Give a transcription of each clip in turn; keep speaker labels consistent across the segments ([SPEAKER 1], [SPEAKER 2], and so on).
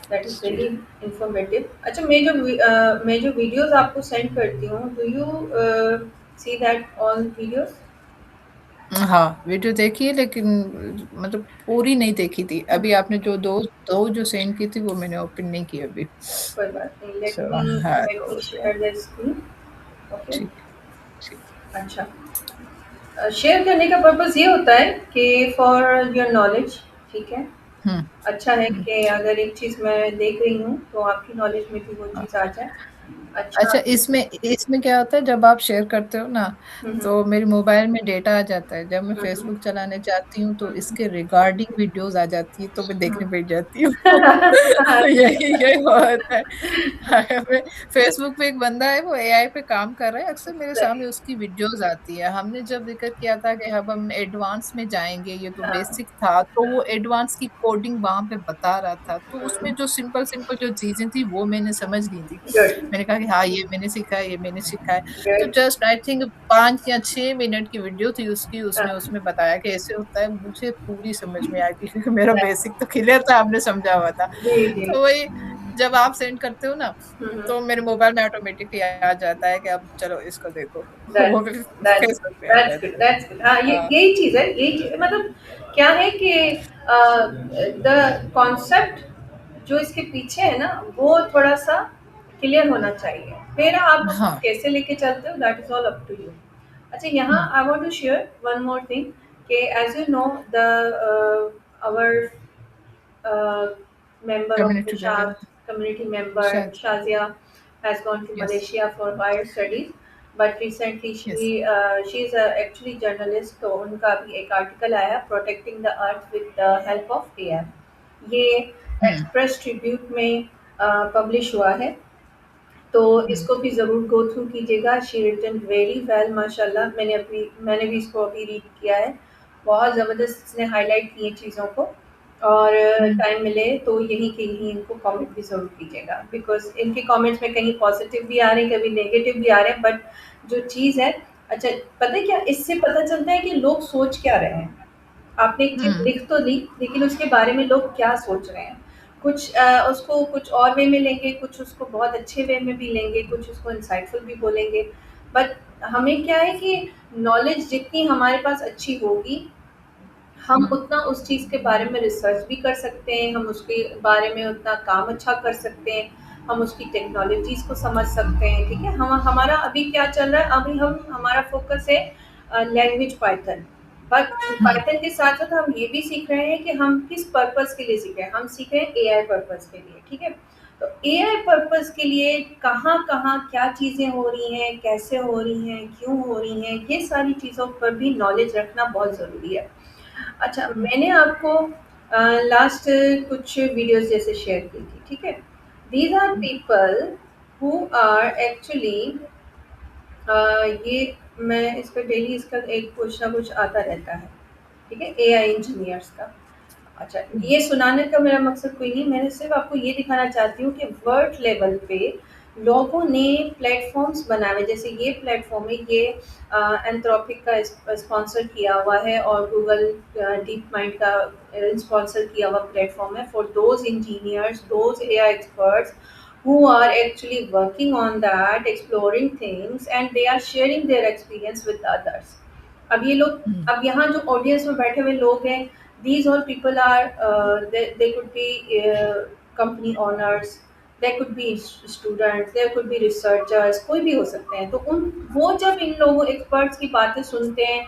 [SPEAKER 1] That is
[SPEAKER 2] जी।
[SPEAKER 1] Very informative. अच्छा, मैं जो वीडियोज़ आपको सेंड करती हूँ, do you see that all videos?
[SPEAKER 2] हाँ, वीडियो देखी है लेकिन मतलब पूरी नहीं देखी थी।
[SPEAKER 1] हुँ,
[SPEAKER 2] अभी
[SPEAKER 1] हुँ।
[SPEAKER 2] आपने जो 2 जो सेंड की थी वो मैंने ओपन नहीं की अभी।
[SPEAKER 1] कोई बात नहीं।
[SPEAKER 2] सो हाँ,
[SPEAKER 1] लेट
[SPEAKER 2] तो
[SPEAKER 1] मी
[SPEAKER 2] उसमें
[SPEAKER 1] शेयर द स्क्रीन। ओके।
[SPEAKER 2] ठीक, ठीक।
[SPEAKER 1] अच्छा। शेयर करने का पर्पज़ ये होता है कि फॉर योर नॉलेज, ठीक है?
[SPEAKER 2] हुँ,
[SPEAKER 1] अच्छा है
[SPEAKER 2] हुँ,
[SPEAKER 1] कि अगर एक चीज़ मैं देख रही हूँ, तो आपकी नॉलेज में भी वो
[SPEAKER 2] हाँ।
[SPEAKER 1] चीज़ आ जाए। अच्छा।
[SPEAKER 2] अच्छा, इसमें इसमें क्या होता है जब आप शेयर करते हो ना,
[SPEAKER 1] हुँ, हुँ।
[SPEAKER 2] तो मेरे मोबाइल में डेटा आ जाता है। जब मैं
[SPEAKER 1] हुँ, हुँ।
[SPEAKER 2] फ़ेसबुक चलाने जाती हूँ तो
[SPEAKER 1] हुँ, हुँ।
[SPEAKER 2] इसके रिगार्डिंग वीडियोज़ आ जाती है, तो मैं देखने बैठ जाती हूँ। यही
[SPEAKER 1] अच्छा।
[SPEAKER 2] यही होता है। मैं फ़ेसबुक पे एक बंदा है वो एआई पे काम कर रहा है, अक्सर मेरे सामने
[SPEAKER 1] राइट।
[SPEAKER 2] उसकी वीडियोज़ आती है। हमने जब ज़िक्र किया था कि अब हम एडवांस में जाएँगे, ये तो
[SPEAKER 1] हाँ,
[SPEAKER 2] बेसिक था, तो वो एडवांस की कोडिंग वहाँ पे बता रहा था। तो उसमें
[SPEAKER 1] हुँ,
[SPEAKER 2] जो सिंपल-सिंपल जो चीज़ें थी वो मैंने समझ ली थी।
[SPEAKER 1] गुड,
[SPEAKER 2] मैंने कहा कि हाँ, ये मैंने सीखा है, ये मैंने सीखा है। तो
[SPEAKER 1] गुड।
[SPEAKER 2] जस्ट आई थिंक 5 या 6 मिनट की वीडियो थी उसकी, उसने
[SPEAKER 1] हाँ,
[SPEAKER 2] उसमें बताया कि ऐसे होता है, मुझे पूरी समझ में आ गई क्योंकि मेरा
[SPEAKER 1] दैट्स
[SPEAKER 2] बेसिक तो क्लियर था, आपने समझा हुआ था।
[SPEAKER 1] जी, जी।
[SPEAKER 2] तो वही जब आप सेंड करते हो ना,
[SPEAKER 1] हुँ, हुँ।
[SPEAKER 2] तो मेरे मोबाइल में ऑटोमेटिकली आ जाता है कि अब चलो इसको देखो। वो
[SPEAKER 1] दैट्स
[SPEAKER 2] भी
[SPEAKER 1] दैट्स
[SPEAKER 2] फेसबुक पे आ
[SPEAKER 1] दैट्स
[SPEAKER 2] जाता
[SPEAKER 1] गुड,
[SPEAKER 2] है।
[SPEAKER 1] That's good. हाँ, ये
[SPEAKER 2] हाँ,
[SPEAKER 1] यही चीज़ है, यही चीज़ है। मतलब क्या है कि द कॉन्सेप्ट जो इसके पीछे है ना, वो थोड़ा-सा क्लियर होना चाहिए। फिर आप उसको
[SPEAKER 2] हाँ।
[SPEAKER 1] कैसे लेके चलते हो, that is all up to you. अच्छा, यहाँ
[SPEAKER 2] हुँ,
[SPEAKER 1] I want to share one more thing कि as you know the our uh, member of the
[SPEAKER 2] community
[SPEAKER 1] Shah
[SPEAKER 2] guidance
[SPEAKER 1] community member
[SPEAKER 2] शायद।
[SPEAKER 1] Shazia has gone to
[SPEAKER 2] yes,
[SPEAKER 1] Malaysia for higher studies. But recently
[SPEAKER 2] yes.
[SPEAKER 1] she's a actually journalist, तो उनका भी एक article आया protecting the earth with the help of AI। ये
[SPEAKER 2] हुँ,
[SPEAKER 1] express tribute में publish हुआ है, तो
[SPEAKER 2] हुँ,
[SPEAKER 1] इसको भी ज़रूर गो थ्रू कीजिएगा। शी रिटन वेरी वेल माशाल्लाह। मैंने भी इसको अभी रीड किया है। बहुत ज़बरदस्त इसने हाइलाइट की हैं चीज़ों को। और
[SPEAKER 2] हुँ,
[SPEAKER 1] टाइम मिले तो यहीं के यहीं इनको कमेंट भी ज़रूर कीजिएगा, बिकॉज़ इनके कमेंट्स में कहीं पॉज़िटिव भी आ रहे हैं, कभी नेगेटिव भी आ रहे हैं, बट जो चीज़ है, अच्छा, पता है क्या, इससे पता चलता है कि लोग सोच क्या रहे हैं। आपने एक चीज़
[SPEAKER 2] हुँ,
[SPEAKER 1] लिख तो दी, लेकिन उसके बारे में लोग क्या सोच रहे हैं। कुछ उसको कुछ और वे में लेंगे, कुछ उसको बहुत अच्छे वे में भी लेंगे, कुछ उसको इंसाइटफुल भी बोलेंगे। बट हमें क्या है कि नॉलेज जितनी हमारे पास अच्छी होगी, हम
[SPEAKER 2] हुँ,
[SPEAKER 1] उतना उस चीज़ के बारे में रिसर्च भी कर सकते हैं, हम उसके बारे में उतना काम अच्छा कर सकते हैं, हम उसकी टेक्नोलॉजीज़ को समझ सकते हैं, ठीक है? हम हमारा अभी क्या चल रहा है, अभी हम हमारा फ़ोकस है language Python. But
[SPEAKER 2] hmm,
[SPEAKER 1] Python के साथ-साथ हम ये भी सीख रहे हैं कि हम किस पर्पज़ के लिए सीख रहे हैं, हम सीख रहे हैं एआई पर्पज़ के लिए, ठीक है? तो एआई पर्पज़ के लिए कहाँ-कहाँ क्या चीज़ें हो रही हैं, कैसे हो रही हैं, क्यों हो रही हैं, ये सारी चीज़ों पर भी नॉलेज रखना बहुत ज़रूरी है। अच्छा,
[SPEAKER 2] हुँ,
[SPEAKER 1] मैंने आपको लास्ट कुछ वीडियोज़ जैसे शेयर की थी, ठीक है? These are
[SPEAKER 2] hmm,
[SPEAKER 1] people who are actually ये मैं इस पे डेली इसका एक कुछ ना कुछ आता रहता है, ठीक है? एआई इंजीनियर्स का। अच्छा,
[SPEAKER 2] हुँ,
[SPEAKER 1] ये सुनाने का मेरा मकसद कोई नहीं, मैंने सिर्फ़ आपको ये दिखाना चाहती हूँ कि वर्ल्ड लेवल पे लोगों ने प्लेटफ़ॉर्म्स बनाए हुए, जैसे ये प्लेटफ़ॉर्म है, ये एंथ्रोपिक का स्पॉन्सर किया हुआ है, और गूगल डीप माइंड का स्पॉन्सर किया हुआ प्लेटफ़ॉर्म है for those engineers, those AI experts who are actually working on that, exploring things, and they are sharing their experience with others. अब ये लोग,
[SPEAKER 2] हुँ,
[SPEAKER 1] अब यहाँ जो ऑडियंस में बैठे हुए लोग हैं, these all people are they could be company owners, they could be students, they could be researchers, कोई भी हो सकते हैं। तो उन वो जब इन लोगों एक्सपर्ट्स की बातें सुनते हैं,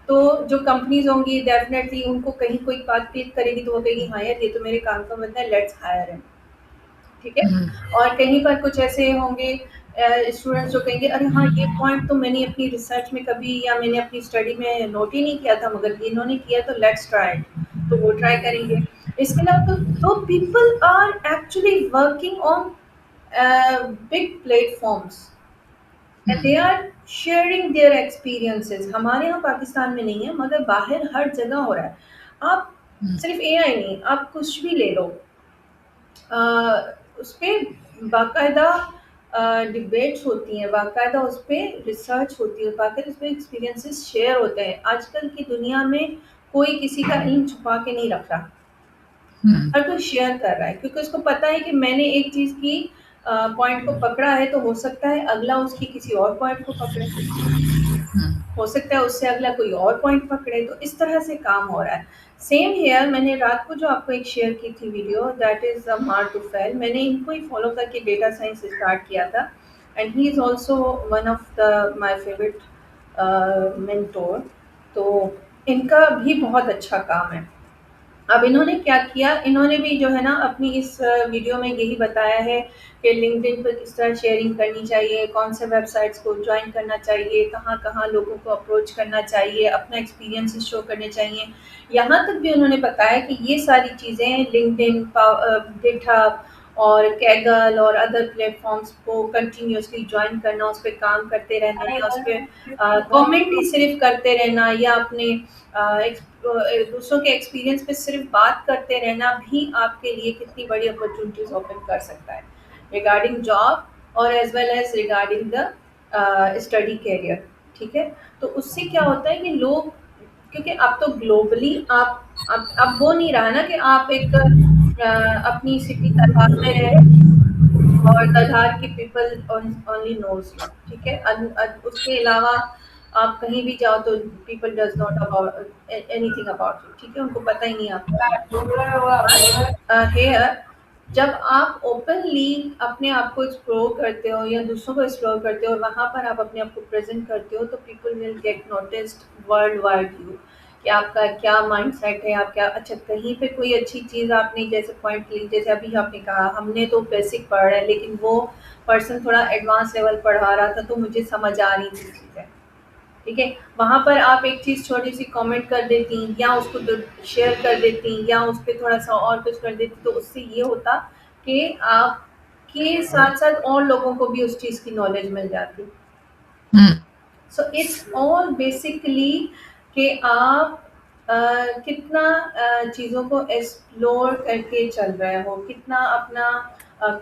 [SPEAKER 1] तो जो कंपनीज होंगी डेफिनेटली उनको कहीं कोई बात क्लिक करेगी, तो वो कहेगी हाँ यार, ये तो मेरे काम का बंदा है, लेट्स हायर हिम। ठीक है?
[SPEAKER 2] हुँ,
[SPEAKER 1] और कहीं पर कुछ ऐसे होंगे स्टूडेंट्स जो कहेंगे, अरे हाँ, ये पॉइंट तो मैंने अपनी रिसर्च में कभी या मैंने अपनी स्टडी में नोट ही नहीं किया था, मगर ये इन्होंने किया, तो लेट्स ट्राई इट। तो वो ट्राई करेंगे। इसके अलावा तो people are actually working on big platforms and
[SPEAKER 2] hmm,
[SPEAKER 1] they are sharing their experiences. हमारे यहाँ पाकिस्तान में नहीं है, मगर बाहर हर जगह हो रहा है। आप
[SPEAKER 2] हुँ,
[SPEAKER 1] सिर्फ एआई नहीं, आप कुछ भी ले लो, उसपे बाकायदा डिबेट्स होती हैं, बाकायदा उसपे रिसर्च होती है, बाकायदा उसपे एक्सपीरियंसेस शेयर होते हैं। आजकल की दुनिया में कोई किसी का इल्म छुपा के नहीं रख रहा। हर कोई शेयर कर रहा है क्योंकि उसको पता है कि मैंने एक चीज़ की पॉइंट को पकड़ा है तो हो सकता है अगला उसकी किसी और पॉइंट को पकड़े। हो सकता है उससे अगला कोई और पॉइंट पकड़े, तो इस तरह से काम हो रहा है। सेम हियर मैंने रात को जो आपको एक शेयर की थी वीडियो दैट इज़ मार्क टुफेल मैंने इनको ही फॉलो करके डेटा साइंस स्टार्ट किया था and he is also one of the my favourite mentor. तो इनका भी बहुत अच्छा काम है। अब इन्होंने क्या किया, इन्होंने भी जो है ना अपनी इस वीडियो में यही बताया है कि लिंक्डइन पर किस तरह शेयरिंग करनी चाहिए, कौन से वेबसाइट्स को ज्वाइन करना चाहिए, कहाँ-कहाँ लोगों को अप्रोच करना चाहिए, अपना एक्सपीरियंसेस शो करने चाहिए। यहाँ तक भी उन्होंने बताया कि ये सारी चीज़ें लिंक्डइन, गिटहब और कैगल और अदर प्लेटफ़ॉर्म्स को कंटिन्यूअसली जॉइन करना, उस पे काम करते रहना या उस पे कमेंट ही सिर्फ़ करते रहना या अपने दूसरों के एक्सपीरियंस पे सिर्फ बात करते रहना भी आपके लिए कितनी बड़ी अपॉर्चुनिटीज ओपन कर सकता है रिगार्डिंग जॉब और as well as regarding the study career. ठीक है, तो उससे क्या होता है कि लोग, क्योंकि अब तो ग्लोबली आप अब वो नहीं रहा ना कि आप एक अपनी सिटी तलवार में रहे और तलहार की पीपल ओनली नोज यू। ठीक है, उसके अलावा आप कहीं भी जाओ तो people does not about anything about you. ठीक है, उनको पता ही नहीं आपका हेयर। जब आप ओपनली अपने आप को एक्सप्लोर करते हो या दूसरों को एक्सप्लोर करते हो और वहाँ पर आप अपने आप को प्रेजेंट करते हो तो people will get noticed world wide you कि आपका क्या माइंडसेट है, आप क्या अच्छा कहीं पे कोई अच्छी चीज़ आपने जैसे पॉइंट ली, जैसे अभी आपने कहा हमने तो बेसिक पढ़ा है लेकिन वो पर्सन थोड़ा एडवांस लेवल पढ़ा रहा था तो मुझे समझ आ रही थी चीज़ें। ठीक है, वहाँ पर आप एक चीज़ छोटी-सी कमेंट कर देती या उसको शेयर कर देती या उस पे थोड़ा-सा और कुछ कर देती तो उससे ये होता कि आपके साथ-साथ और लोगों को भी उस चीज़ की नॉलेज मिल जाती। सो इट्स ऑल बेसिकली कि आप कितना चीज़ों को एक्सप्लोर करके चल रहे हो, कितना अपना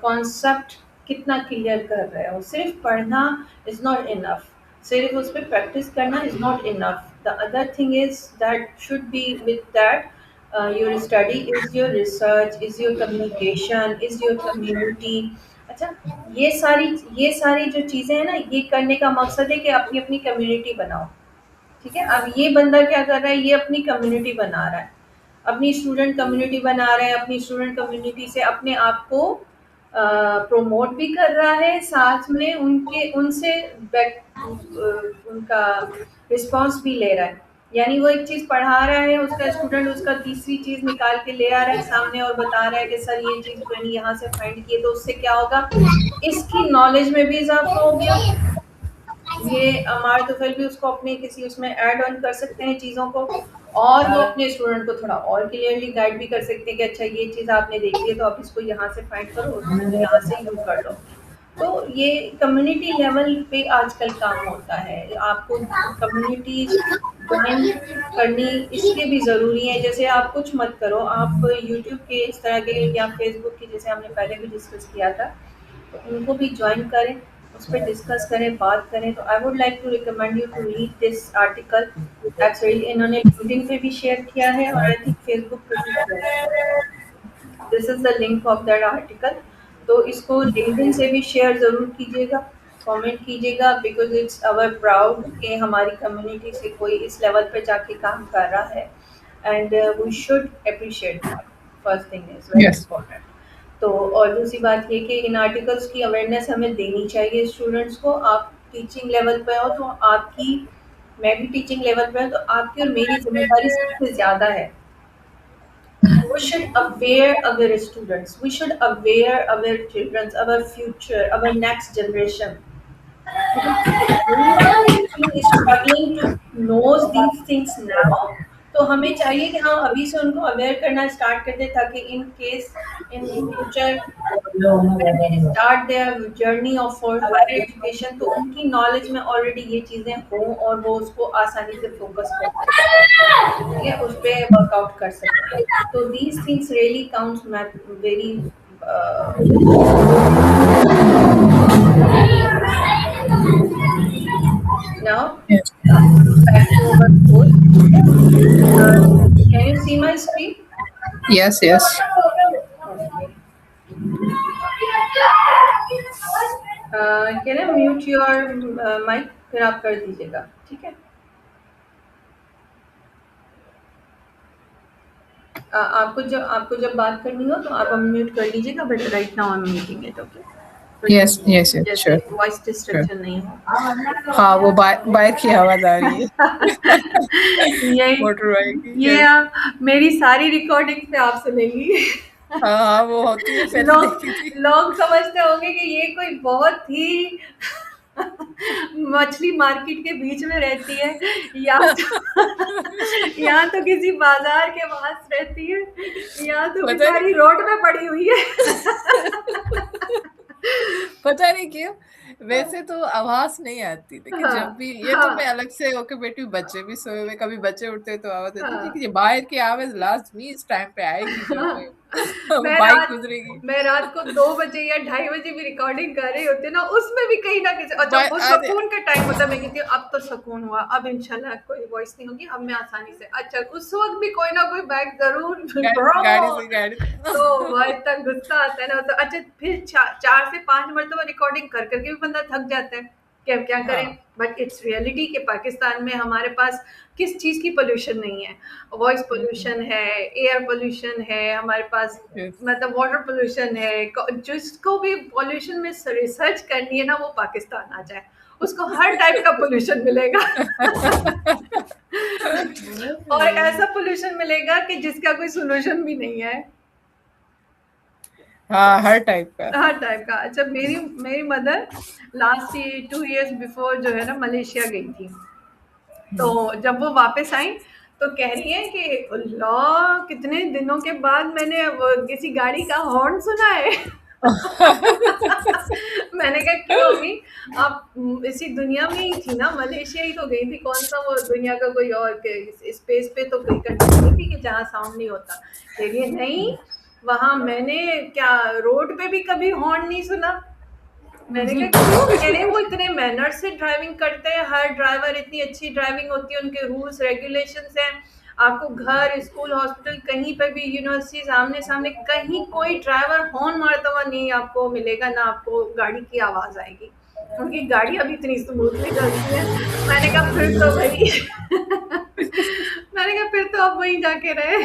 [SPEAKER 1] कॉन्सेप्ट कितना क्लियर कर रहे हो। सिर्फ पढ़ना इज़ नॉट इनफ, सिर्फ उस पर प्रैक्टिस करना is not enough. The other thing is that should be with that your study is your research is your communication is your community. अच्छा, ये सारी जो चीज़ें हैं ना, ये करने का मकसद है कि अपनी-अपनी कम्युनिटी बनाओ। ठीक है? अब ये बंदा क्या कर रहा है, ये अपनी कम्युनिटी बना रहा है। अपनी स्टूडेंट कम्युनिटी बना रहा है, अपनी स्टूडेंट कम्युनिटी से अपने आप को प्रमोट भी कर रहा है, साथ में उनसे उनका रिस्पॉन्स भी ले रहा है। यानी वो एक चीज़ पढ़ा रहा है, उसका स्टूडेंट उसका तीसरी चीज़ निकाल के ले आ रहा है सामने और बता रहा है कि सर ये चीज़ मैंने यहाँ से फाइंड की है, तो उससे क्या होगा, इसकी नॉलेज में भी इज़ाफ़ा हो गया। ये हमारे तुफ़ैल भी उसको अपने किसी उसमें ऐड ऑन कर सकते हैं चीज़ों को और वो अपने स्टूडेंट को थोड़ा और क्लियरली गाइड भी कर सकते हैं कि अच्छा ये चीज़ आपने देखी है तो आप इसको यहाँ से फाइंड करो, उसको यहाँ से यू कर लो। तो ये कम्युनिटी लेवल पे आजकल काम होता है। आपको कम्युनिटीज़ जॉइन करनी इसलिए भी ज़रूरी है, जैसे आप कुछ मत करो, आप यूट्यूब के इस तरह के या फेसबुक की जैसे हमने पहले भी डिस्कस किया था, तो उनको भी जॉइन करें, उस पे डिस्कस करें, बात करें। तो I would like to recommend you to read this article. Actually इन्होंने लिंक्डइन पे भी शेयर किया है और आई थिंक फेसबुक पे भी किया है। This is the link of that article. तो इसको लिंक्डइन से भी शेयर ज़रूर कीजिएगा, कमेंट कीजिएगा बिकॉज़ इट्स अवर प्राउड कि हमारी कम्युनिटी से कोई इस लेवल पे जाके काम कर रहा है and we should appreciate that. First thing is very
[SPEAKER 2] Yes.
[SPEAKER 1] Important. तो और दूसरी बात ये कि इन आर्टिकल्स की अवेयरनेस हमें देनी चाहिए स्टूडेंट्स को। आप टीचिंग लेवल पे हो तो आपकी, मैं भी टीचिंग लेवल पे हूँ तो आपकी और मेरी ज़िम्मेदारी सबसे ज़्यादा है। We should aware our students, we should aware our children, our future, our next generation. Because we are actually struggling to know these things now. तो हमें चाहिए कि हाँ अभी से उनको अवेयर करना स्टार्ट कर दें ताकि in case in future when they start their journey of for higher education तो उनकी नॉलेज में ऑलरेडी ये चीज़ें हों और वो उसको आसानी से फोकस कर सकें, ठीक है, उस पे वर्कआउट कर सकें। तो these things really counts very now
[SPEAKER 2] Yes.
[SPEAKER 1] back to our course. Can you see my screen?
[SPEAKER 2] Yes. Yes.
[SPEAKER 1] कह रहे म्यूट योर माइक, फिर आप कर दीजिएगा, ठीक है। आपको जब बात करनी हो तो आप अनम्यूट कर लीजिएगा, but right now I am muting it, okay. तो
[SPEAKER 2] यस, यस, यस,
[SPEAKER 1] जैसे
[SPEAKER 2] श्योर,
[SPEAKER 1] वॉइस
[SPEAKER 2] श्योर।
[SPEAKER 1] डिस्ट्रक्शन नहीं हो।
[SPEAKER 2] हाँ, वो बाइक की आवाज़ आ रही है।
[SPEAKER 1] यही
[SPEAKER 2] मोटर बाइक की,
[SPEAKER 1] ये
[SPEAKER 2] यस।
[SPEAKER 1] मेरी सारी रिकॉर्डिंग पे आप सुनेंगी।
[SPEAKER 2] हाँ, हाँ, वो होती है, पहले
[SPEAKER 1] लोग
[SPEAKER 2] देखी थी।
[SPEAKER 1] लोग समझते होंगे कि ये कोई बहुत ही मछली मार्केट के बीच में रहती है, या तो या तो किसी बाजार के पास रहती है, या तो
[SPEAKER 2] पता नहीं
[SPEAKER 1] बेचारी रोड में पड़ी हुई है।
[SPEAKER 2] पता नहीं क्यों, वैसे तो आवाज नहीं आती, लेकिन
[SPEAKER 1] हाँ,
[SPEAKER 2] जब भी ये तो मैं
[SPEAKER 1] हाँ,
[SPEAKER 2] अलग से होके बैठी हूँ, बच्चे भी सोए हुए, कभी बच्चे उठते हैं तो आवाज आती है,
[SPEAKER 1] हाँ।
[SPEAKER 2] लेकिन ये बाहर की आवाज लाजमी इस टाइम पे आएगी जब
[SPEAKER 1] मैं
[SPEAKER 2] बाइक
[SPEAKER 1] रात
[SPEAKER 2] गुजरेगी।
[SPEAKER 1] मैं रात को 2 बजे या ढाई बजे भी रिकॉर्डिंग कर रही होती हूँ ना, उसमें भी कहीं न कहीं और जब वो
[SPEAKER 2] अरे,
[SPEAKER 1] सुकून का टाइम होता है, मैं कहती हूँ अब तो सुकून हुआ, अब इंशाल्लाह कोई वॉइस नहीं होगी, अब मैं आसानी से अच्छा उस वक़्त भी कोई ना कोई बैग ज़रूर
[SPEAKER 2] गाड़ी से
[SPEAKER 1] तो वहाँ इतना गुस्सा आता है ना, तो अच्छा फिर 4 से 5 मरतबा रिकॉर्डिंग कर कर के भी बंदा थक जाता है कि अब क्या करें।
[SPEAKER 2] हाँ,
[SPEAKER 1] बट इट्स रियलिटी कि पाकिस्तान में हमारे पास किस चीज़ की पोल्यूशन नहीं है। वॉइस पोल्यूशन है, एयर पोल्यूशन है, हमारे पास
[SPEAKER 2] यस।
[SPEAKER 1] मतलब वाटर पोल्यूशन है। जिसको भी पोल्यूशन में रिसर्च करनी है ना, वो पाकिस्तान आ जाए, उसको हर टाइप का पोल्यूशन मिलेगा। और ऐसा पोल्यूशन मिलेगा कि जिसका कोई सोल्यूशन भी नहीं है।
[SPEAKER 2] हाँ, हर टाइप का।
[SPEAKER 1] हर टाइप का। अच्छा, मेरी मेरी मदर लास्ट 2 इयर्स बिफोर जो है ना मलेशिया गई थी। तो जब वो वापस आई तो कह रही है कि अल्लाह, कितने दिनों के बाद मैंने किसी गाड़ी का हॉर्न सुना है। मैंने कहा क्यों अम्मी, आप इसी दुनिया में ही थी ना, मलेशिया ही तो गई थी, कौन सा वो दुनिया का कोई और स्पेस पे तो कोई कंट्री नहीं थी कि जहाँ साउंड नहीं होता। कह रही है नहीं, वहां मैंने क्या रोड पे भी कभी हॉर्न नहीं सुना। मैंने कहा क्यों? कह रहे वो इतने मैनर से ड्राइविंग करते हैं, हर ड्राइवर इतनी अच्छी ड्राइविंग होती है, उनके रूल्स रेगुलेशंस हैं। आपको घर, स्कूल, हॉस्पिटल कहीं पर भी, यूनिवर्सिटीज, आमने सामने कहीं कोई ड्राइवर हॉर्न मारता हुआ नहीं आपको मिलेगा, ना आपको गाड़ी की आवाज आएगी। उनकी गाड़ियां भी इतनी स्मूथली चलती हैं। मैंने कहा फिर तो भाई मैंने कहा फिर तो अब वहीं जाके रहे।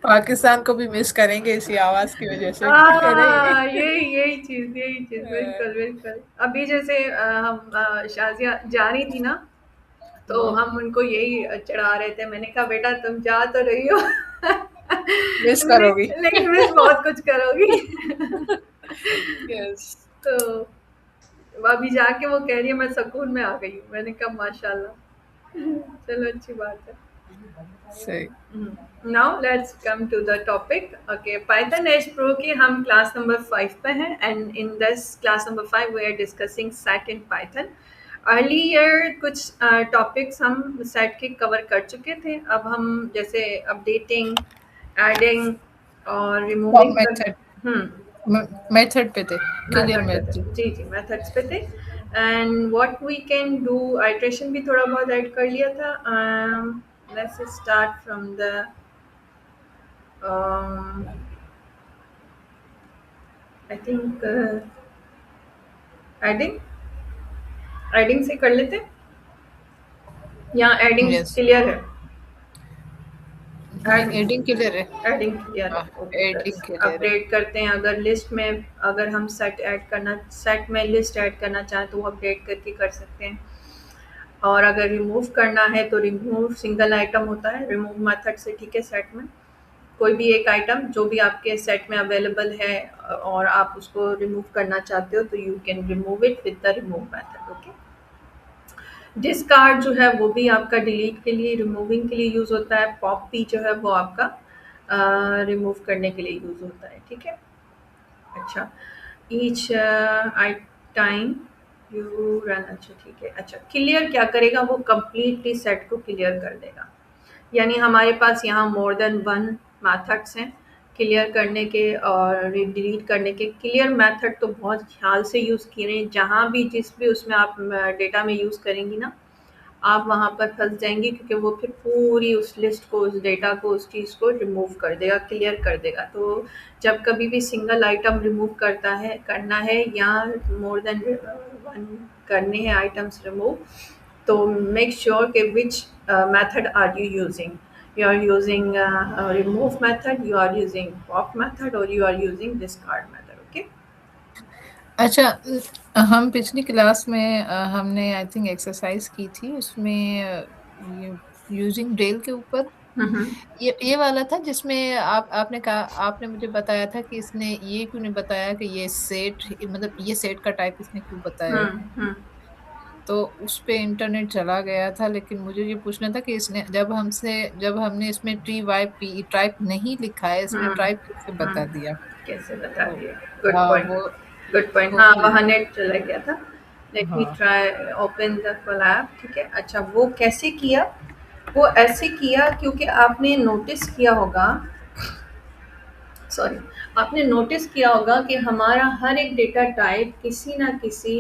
[SPEAKER 2] पाकिस्तान को भी मिस करेंगे इसी आवाज की वजह से। नहीं।
[SPEAKER 1] यही चीज बिल्कुल बिल्कुल। अभी जैसे हम शाजिया जा रही थी ना, तो हम उनको यही चढ़ा रहे थे। मैंने कहा बेटा तुम जा तो रही हो
[SPEAKER 2] मिस करोगी।
[SPEAKER 1] लेकिन मिस बहुत कुछ करोगी।
[SPEAKER 2] यस।
[SPEAKER 1] तो अभी जाके वो कह रही है मैं सुकून में आ गई हूँ। मैंने कहा माशाल्लाह, चलो अच्छी बात है।
[SPEAKER 2] सही।
[SPEAKER 1] Now let's come to the topic. Okay, Python Edge Pro की हम class number 5 पे हैं, and in this class number 5 we are discussing set in Python. Earlier कुछ topics हम set के cover कर चुके थे। अब हम जैसे updating, adding और
[SPEAKER 2] फॉर्म
[SPEAKER 1] removing कर
[SPEAKER 2] मेथड, मेथड पे थे, क्लियर
[SPEAKER 1] मेथड पे थे।
[SPEAKER 2] मेथड।
[SPEAKER 1] जी मेथड्स पे थे। And what we can do, iteration भी थोड़ा बहुत ऐड कर लिया था। Let's start from the I think adding adding से कर लेते, या एडिंग
[SPEAKER 2] यस।
[SPEAKER 1] क्लियर है?
[SPEAKER 2] नहीं, एडिंग क्लियर है।
[SPEAKER 1] एडिंग क्लियर है,
[SPEAKER 2] हाँ,
[SPEAKER 1] ओके।
[SPEAKER 2] एडिंग क्लियर है।
[SPEAKER 1] अपडेट करते हैं। अगर लिस्ट में, अगर हम सेट में लिस्ट ऐड करना चाहें तो वो अपडेट करके कर सकते हैं। और अगर रिमूव करना है तो रिमूव सिंगल आइटम होता है रिमूव मेथड से, ठीक है। सेट में कोई भी एक आइटम जो भी आपके सेट में अवेलेबल है और आप उसको रिमूव करना चाहते हो, तो you can remove it with the remove method, okay. Discard जो है वो भी आपका डिलीट के लिए, रिमूविंग के लिए यूज़ होता है। पॉप पी जो है वो आपका रिमूव करने के लिए यूज़ होता है, ठीक है। अच्छा, each I time you run, अच्छा ठीक है। अच्छा, क्लियर क्या करेगा, वो कंप्लीटली सेट को क्लियर कर देगा। यानी हमारे पास यहाँ मोर देन वन मेथड्स हैं क्लियर करने के और डिलीट करने के। क्लियर मेथड तो बहुत ख्याल से यूज़ किए हैं, जहाँ भी जिस भी उसमें आप डेटा में यूज़ करेंगी ना, आप वहाँ पर फँस जाएँगी, क्योंकि वो फिर पूरी उस लिस्ट को, उस डेटा को, उस चीज़ को रिमूव कर देगा, क्लियर कर देगा। तो जब कभी भी सिंगल आइटम रिमूव करना है या मोर देन 1 करने हैं आइटम्स रिमूव, तो मेक श्योर कि which method are you using. You are using remove method, you are using pop method, or you are using discard method. Okay.
[SPEAKER 2] अच्छा, हम पिछली क्लास में हमने आई थिंक एक्सरसाइज की थी उसमें ये यूजिंग डेल के ऊपर
[SPEAKER 1] हम्म।
[SPEAKER 2] ये वाला था जिसमें आपने कहा, आपने मुझे बताया था कि इसने ये क्यों नहीं बताया कि ये सेट, मतलब ये सेट का टाइप इसने क्यों बताया।
[SPEAKER 1] हम्म।
[SPEAKER 2] तो उस पे इंटरनेट चला गया था, लेकिन मुझे ये पूछना था कि इसने जब हमने इसमें टी वाई पी टाइप नहीं लिखा है, इसने
[SPEAKER 1] हम्म।
[SPEAKER 2] टाइप कैसे बता दिया।
[SPEAKER 1] कैसे बता
[SPEAKER 2] तो
[SPEAKER 1] दिए? गुड
[SPEAKER 2] हाँ
[SPEAKER 1] पॉइंट।
[SPEAKER 2] वो
[SPEAKER 1] गुड पॉइंट।
[SPEAKER 2] वो
[SPEAKER 1] हाँ, वहाँ नेट चला गया था। लेट मी
[SPEAKER 2] हाँ
[SPEAKER 1] ट्राई ओपन द कोलैब। ठीक है। अच्छा, वो कैसे किया? वो ऐसे किया क्योंकि आपने नोटिस किया होगा, सॉरी, आपने नोटिस किया होगा कि हमारा हर एक डेटा टाइप किसी ना किसी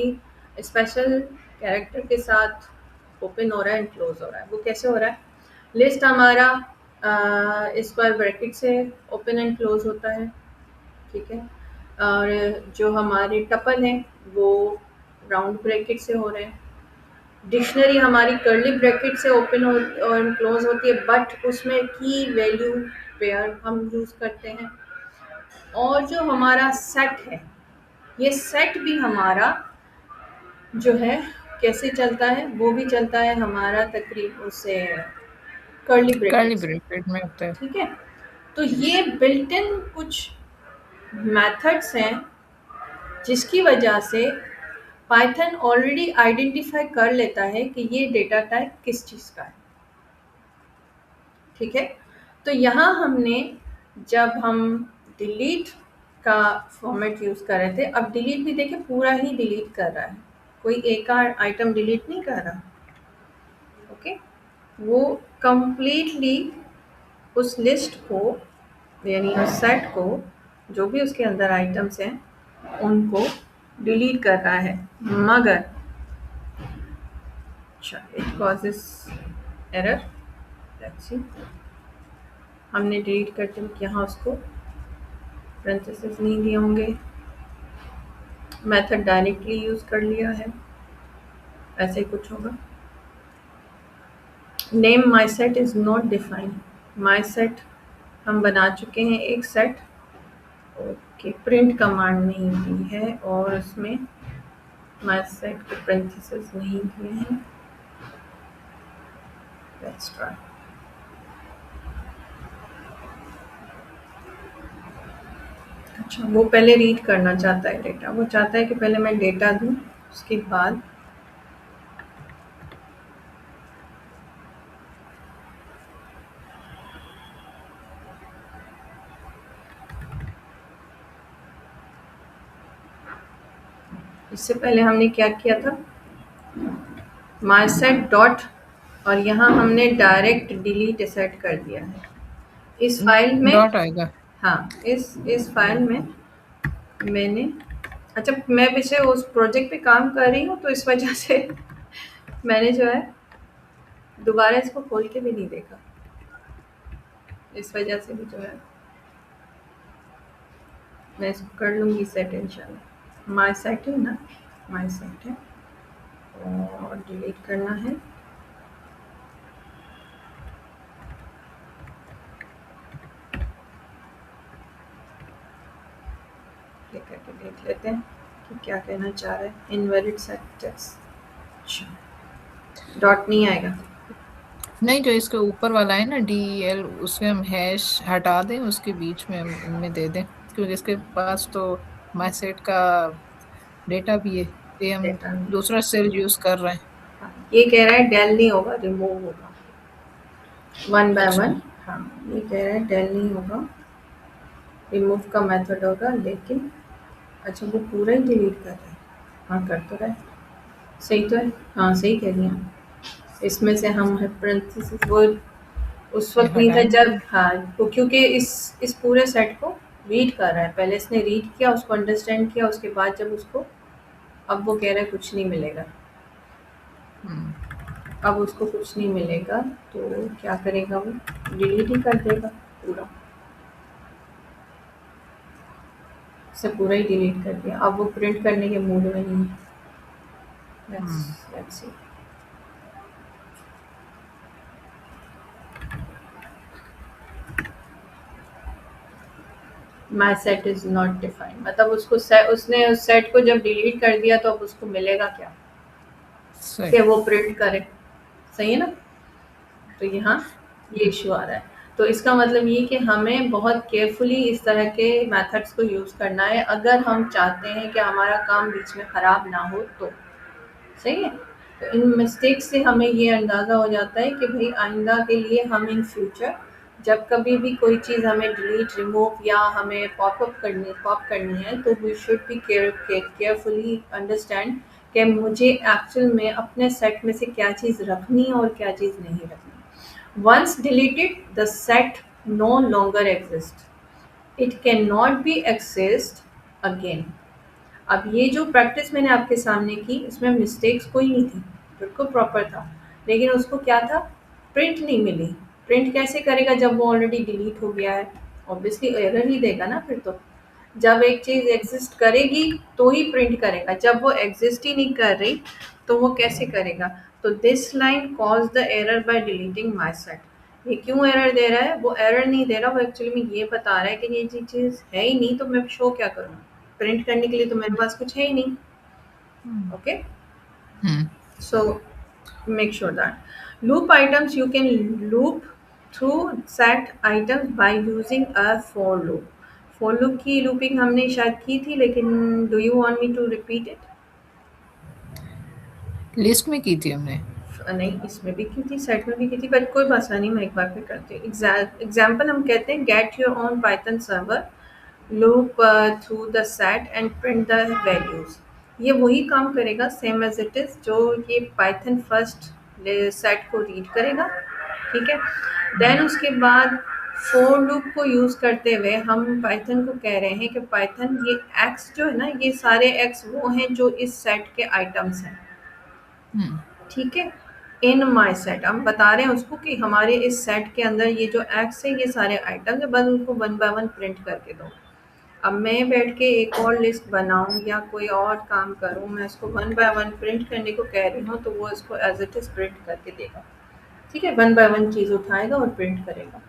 [SPEAKER 1] स्पेशल कैरेक्टर के साथ ओपन हो रहा है एंड क्लोज हो रहा है। वो कैसे हो रहा है? लिस्ट हमारा स्क्वायर ब्रैकेट से ओपन एंड क्लोज होता है। ठीक है। और जो हमारे टपल हैं वो राउंड ब्रैकेट से हो रहे हैं। डिक्शनरी हमारी कर्ली ब्रैकेट से ओपन और क्लोज होती है, बट उसमें की वैल्यू पेयर हम यूज़ करते हैं। और जो हमारा सेट है, ये सेट भी हमारा जो है कैसे चलता है? वो भी चलता है हमारा तकरीब उससे कर्ली
[SPEAKER 2] कर्ली
[SPEAKER 1] ब्रैकेट से।
[SPEAKER 2] ब्रैकेट में होता है।
[SPEAKER 1] ठीक है। तो ये बिल्ट इन कुछ मेथड्स हैं जिसकी वजह से पाइथन ऑलरेडी आइडेंटिफाई कर लेता है कि ये डेटा टाइप किस चीज़ का है। ठीक है। तो यहाँ हमने, जब हम डिलीट का फॉर्मेट यूज़ कर रहे थे, अब डिलीट भी देखिए पूरा ही डिलीट कर रहा है, कोई एक आइटम डिलीट नहीं कर रहा। ओके। वो कंप्लीटली उस लिस्ट को, यानी उस सेट को, जो भी उसके अंदर आइटम्स हैं उनको डिलीट कर रहा है। मगर अच्छा, it causes error. Let's see. हमने डिलीट करते वक्त यहाँ उसको पेरेंथेसिस नहीं दिए होंगे, मेथड डायरेक्टली यूज़ कर लिया है, ऐसे ही कुछ होगा। Name my set is not defined. My set हम बना चुके हैं एक सेट। ओके, प्रिंट कमांड नहीं दी है और उसमें माई सेट के पेरेंथेसिस नहीं दिए हैं। Let's try. अच्छा, वो पहले रीड करना चाहता है डेटा। वो चाहता है कि पहले मैं डेटा दूँ, उसके बाद इससे पहले हमने क्या किया था, माई सेट डॉट, और यहाँ हमने डायरेक्ट डिलीट सेट कर दिया है इस फाइल में।
[SPEAKER 2] डॉट आएगा।
[SPEAKER 1] हाँ, इस फाइल में मैंने, अच्छा, मैं पीछे उस प्रोजेक्ट पे काम कर रही हूँ, तो इस वजह से मैंने जो है दोबारा इसको खोल के भी नहीं देखा। इस वजह से भी जो है मैं इसको कर लूँगी सेट इंशाल्लाह। माई सेट है ना, माई सेट है और डिलीट करना है। क्लिक करके देख लेते हैं कि क्या कहना चाह रहा है। Invalid set text. अच्छा, डॉट नहीं आएगा।
[SPEAKER 2] नहीं, जो इसके ऊपर वाला है ना DEL, उसमें हम हैश हटा दें, उसके बीच में हम इनमें दे दें, क्योंकि इसके पास तो माई सेट का डेटा भी है, ये हम
[SPEAKER 1] डेटा
[SPEAKER 2] दूसरा सेल यूज कर रहे हैं।
[SPEAKER 1] हाँ, ये कह रहा है डेल नहीं होगा, रिमूव होगा 1 बाय
[SPEAKER 2] अच्छा
[SPEAKER 1] 1। हाँ, ये कह रहा है डेल नहीं होगा, रिमूव का मेथड होगा। लेकिन अच्छा, वो पूरा ही डिलीट कर रहा है। हाँ, कर तो रहा है, सही तो है। हाँ, सही कह रही हैं। इसमें से हम पेरेंथेसिस वो उस
[SPEAKER 2] ये
[SPEAKER 1] वक्त नहीं था
[SPEAKER 2] हटाएंगे।
[SPEAKER 1] जब, हाँ, वो क्योंकि इस पूरे सेट को रीड कर रहा है। पहले इसने रीड किया, उसको अंडरस्टैंड किया, उसके बाद जब उसको, अब वो कह रहा है कुछ नहीं मिलेगा।
[SPEAKER 2] हम्म
[SPEAKER 1] अब उसको कुछ नहीं मिलेगा तो क्या करेगा वो, डिलीट ही कर देगा पूरा, से पूरा ही डिलीट कर दिया। अब वो प्रिंट करने के मूड में नहीं है। Let's see. My set is not defined, मतलब उसको उसने उस सेट को जब डिलीट कर दिया तो अब उसको मिलेगा क्या
[SPEAKER 2] सही।
[SPEAKER 1] कि वो प्रिंट करे। सही है ना? तो यहाँ ये इश्यू आ रहा है। तो इसका मतलब ये कि हमें बहुत केयरफुली इस तरह के मेथड्स को यूज़ करना है अगर हम चाहते हैं कि हमारा काम बीच में ख़राब ना हो तो। सही है? तो इन मिस्टेक्स से हमें ये अंदाज़ा हो जाता है कि भाई आइंदा के लिए हम इन फ्यूचर जब कभी भी कोई चीज़ हमें डिलीट, रिमूव या हमें पॉप करनी है तो we should be carefully understand कि मुझे एक्चुअल में अपने सेट में से क्या चीज़ रखनी है और क्या चीज़ नहीं रखनी। Once deleted the set no longer exist, it can not be accessed again. अब ये जो प्रैक्टिस मैंने आपके सामने की इसमें मिस्टेक्स कोई नहीं थी, बिल्कुल प्रॉपर था, लेकिन उसको क्या था, प्रिंट नहीं मिली। प्रिंट कैसे करेगा जब वो ऑलरेडी डिलीट हो गया है? ऑब्वियसली एरर ही देगा ना फिर तो। जब एक चीज़ एग्जिस्ट करेगी तो ही प्रिंट करेगा, जब वो एग्जिस्ट ही नहीं कर रही तो वो कैसे करेगा? तो this line cause the error bye deleting my set. ये क्यों एरर दे रहा है? वो एरर नहीं दे रहा, वो एक्चुअली में ये बता रहा है कि ये चीज़ है ही नहीं तो मैं शो क्या करूँ? प्रिंट करने के लिए तो मेरे पास कुछ है ही नहीं। Okay, so make sure that loop items you can loop through set items by using a for loop। for loop की looping हमने शायद की थी, लेकिन do you want me to repeat it?
[SPEAKER 2] List में की थी हमने।
[SPEAKER 1] नहीं, इसमें भी की थी, सेट में भी की थी, बट कोई मसला नहीं, मैं एक बार फिर करती हूँ। एग्जाम्पल हम कहते हैं get your own Python server loop through the set and print the values. ये वही काम करेगा सेम एज इट इज जो ये पाइथन फर्स्ट सेट को रीड करेगा। ठीक है, देन उसके बाद फोर लूप को यूज करते हुए हम पाइथन को कह रहे हैं कि पाइथन ये एक्स जो है ना, ये सारे एक्स वो हैं जो इस सेट के आइटम्स हैं। ठीक है, इन माई सेट हम बता रहे हैं उसको कि हमारे इस सेट के अंदर ये जो एक्स है ये सारे आइटम्स है, बस उनको वन बाय वन प्रिंट करके दो। अब मैं बैठ के एक और लिस्ट बनाऊं या कोई और काम करूं, मैं इसको वन बाय वन प्रिंट करने को कह रही हूँ तो वो इसको एज इट इज प्रिंट करके देगा। ठीक है, वन बाय वन चीज़ उठाएगा और प्रिंट करेगा।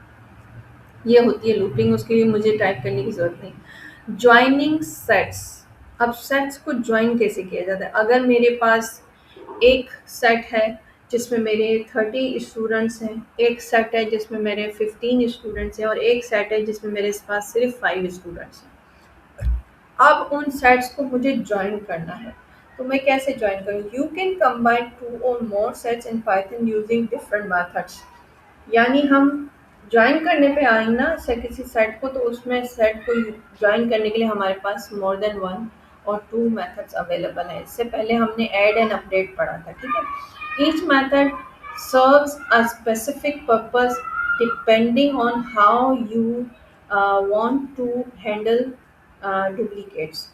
[SPEAKER 1] ये होती है लूपिंग, उसके लिए मुझे टाइप करने की ज़रूरत नहीं। ज्वाइनिंग सेट्स, अब सेट्स को ज्वाइन कैसे किया जाता है? अगर मेरे पास एक सेट है जिसमें मेरे 30 स्टूडेंट्स हैं, एक सेट है जिसमें मेरे 15 स्टूडेंट्स हैं और एक सेट है जिसमें मेरे पास सिर्फ 5 स्टूडेंट्स हैं। अब उन सेट्स को मुझे ज्वाइन करना है, तो मैं कैसे ज्वाइन करूँ? यू कैन कंबाइन 2 और more sets in Python using different methods. यानी हम ज्वाइन करने पे आए ना से किसी सेट को, तो उसमें सेट को ज्वाइन करने के लिए हमारे पास मोर देन वन और टू मेथड्स अवेलेबल है। इससे पहले हमने ऐड एंड अपडेट पढ़ा था। ठीक है, each method serves a specific purpose depending on how you want to handle duplicates.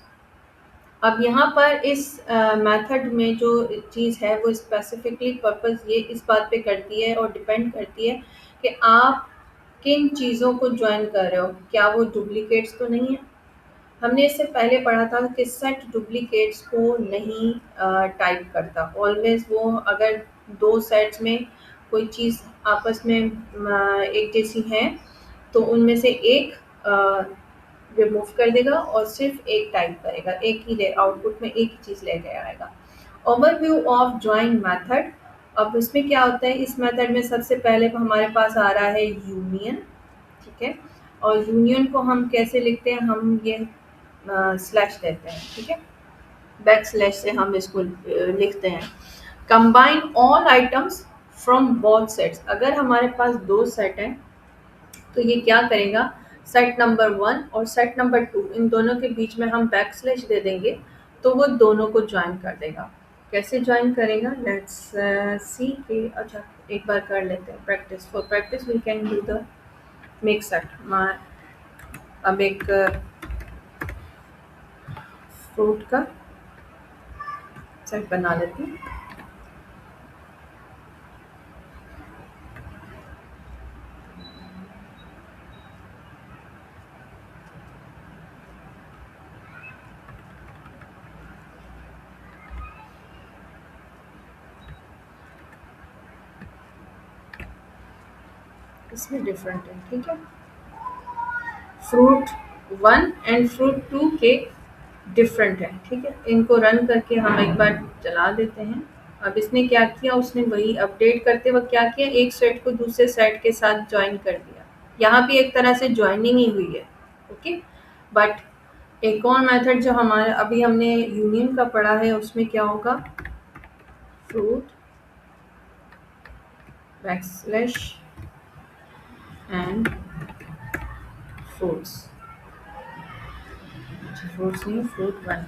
[SPEAKER 1] अब यहाँ पर इस मेथड में जो चीज़ है वो स्पेसिफिकली पर्पस ये इस बात पे करती है और डिपेंड करती है कि आप किन चीज़ों को ज्वाइन कर रहे हो, क्या वो डुप्लीकेट्स तो नहीं है। हमने इससे पहले पढ़ा था कि सेट डुप्लीकेट्स को नहीं टाइप करता। ऑलवेज वो अगर दो सेट्स में कोई चीज़ आपस में एक जैसी है तो उनमें से एक रिमूव कर देगा और सिर्फ एक टाइप करेगा, एक ही आउटपुट में एक ही चीज़ लेके आएगा। ओवरव्यू ऑफ ज्वाइन मेथड, अब इसमें क्या होता है, इस मेथड में सबसे पहले हमारे पास आ रहा है यूनियन। ठीक है, और यूनियन को हम कैसे लिखते हैं, हम ये स्लैश देते हैं। ठीक है, बैक स्लैश से हम इसको लिखते हैं। Combine all items from both sets, अगर हमारे पास दो सेट हैं तो ये क्या करेगा, सेट नंबर 1 और सेट नंबर 2 इन दोनों के बीच में हम बैक स्लैश दे देंगे तो वो दोनों को ज्वाइन कर देगा। कैसे ज्वाइन करेगा, लेट्स सी के, अच्छा एक बार कर लेते हैं practice. For practice we can do the make set. अब एक फ्रूट का सेट बना लेते हैं। इसमें डिफरेंट है, ठीक है। फ्रूट 1 एंड फ्रूट 2 के डिफरेंट है, ठीक है। इनको रन करके हम एक बार चला देते हैं। अब इसने क्या किया, उसने वही अपडेट करते वक्त क्या किया, एक सेट को दूसरे सेट के साथ ज्वाइन कर दिया। यहाँ भी एक तरह से ज्वाइनिंग ही हुई है, ओके। बट एक और मेथड जो हमारे अभी हमने यूनियन का पढ़ा है, उसमें क्या होगा, fruit backslash and fruits, fruits नहीं, फ्रूट 1,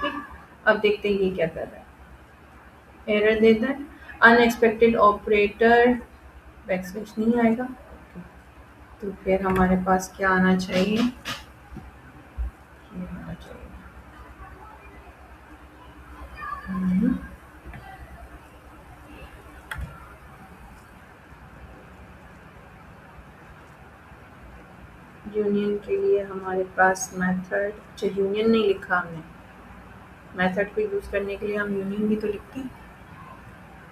[SPEAKER 1] ठीक। अब देखते हैं ये क्या कर रहा है, एरर देता है, अनएक्सपेक्टेड ऑपरेटर, बैकस्लैश नहीं आएगा, तो फिर हमारे पास क्या आना चाहिए, ये आना चाहिए। हम्म, यूनियन के लिए हमारे पास मेथड, अच्छा यूनियन नहीं लिखा हमने, मेथड को यूज करने के लिए हम यूनियन भी तो लिखते हैं।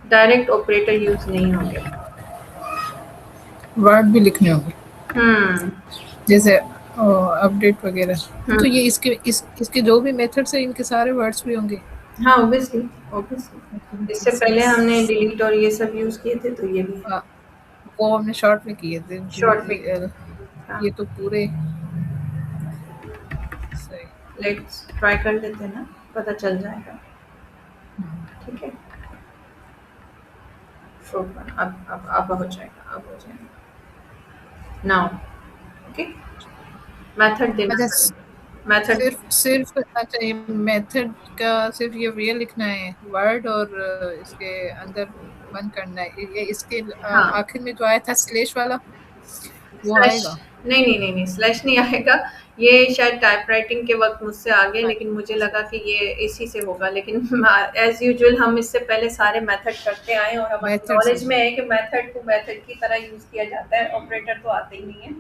[SPEAKER 1] डायरेक्ट ऑपरेटर यूज नहीं होंगे,
[SPEAKER 2] वर्ड भी लिखने होंगे,
[SPEAKER 1] हम्म
[SPEAKER 2] जैसे अपडेट वगैरह। तो
[SPEAKER 1] हम्म,
[SPEAKER 2] ये इसके जो भी मेथड्स है, इनके सारे वर्ड्स भी होंगे।
[SPEAKER 1] हाँ ऑब्वियसली, ऑब्वियसली इससे पहले हमने डिलीट और ये सब यूज किए थे, तो ये भी
[SPEAKER 2] हाँ, वो हमने शॉर्ट में किए थे,
[SPEAKER 1] शॉर्ट में।
[SPEAKER 2] DEL।
[SPEAKER 1] हाँ,
[SPEAKER 2] ये तो पूरे सही।
[SPEAKER 1] लेट्स ट्राई कर लेते हैं ना, पता चल जाएगा, ठीक है। फ्रूट वन, अब हो जाएगा, अब हो जाएगा नाउ, ओके। मेथड देना
[SPEAKER 2] अच्छा,
[SPEAKER 1] पड़ेगा, मेथड।
[SPEAKER 2] सिर्फ सिर्फ अच्छा, ये मेथड का सिर्फ ये लिखना है वर्ड, और इसके अंदर बंद करना है ये, इसके
[SPEAKER 1] हाँ,
[SPEAKER 2] आखिर में जो आया था स्लैश वाला, वो
[SPEAKER 1] स्लैश,
[SPEAKER 2] आएगा।
[SPEAKER 1] नहीं, स्लैश नहीं आएगा। ये शायद टाइपराइटिंग के वक़्त मुझसे आ गए, लेकिन मुझे
[SPEAKER 2] अच्छा
[SPEAKER 1] लगा
[SPEAKER 2] अच्छा,
[SPEAKER 1] कि ये इसी से होगा, लेकिन एज़ यूजुअल हम इससे पहले सारे मेथड करते आए हैं और हमारी
[SPEAKER 2] मेथड से
[SPEAKER 1] नॉलेज में है कि मेथड को मेथड की तरह यूज़ किया जाता है, ऑपरेटर तो आते ही नहीं है।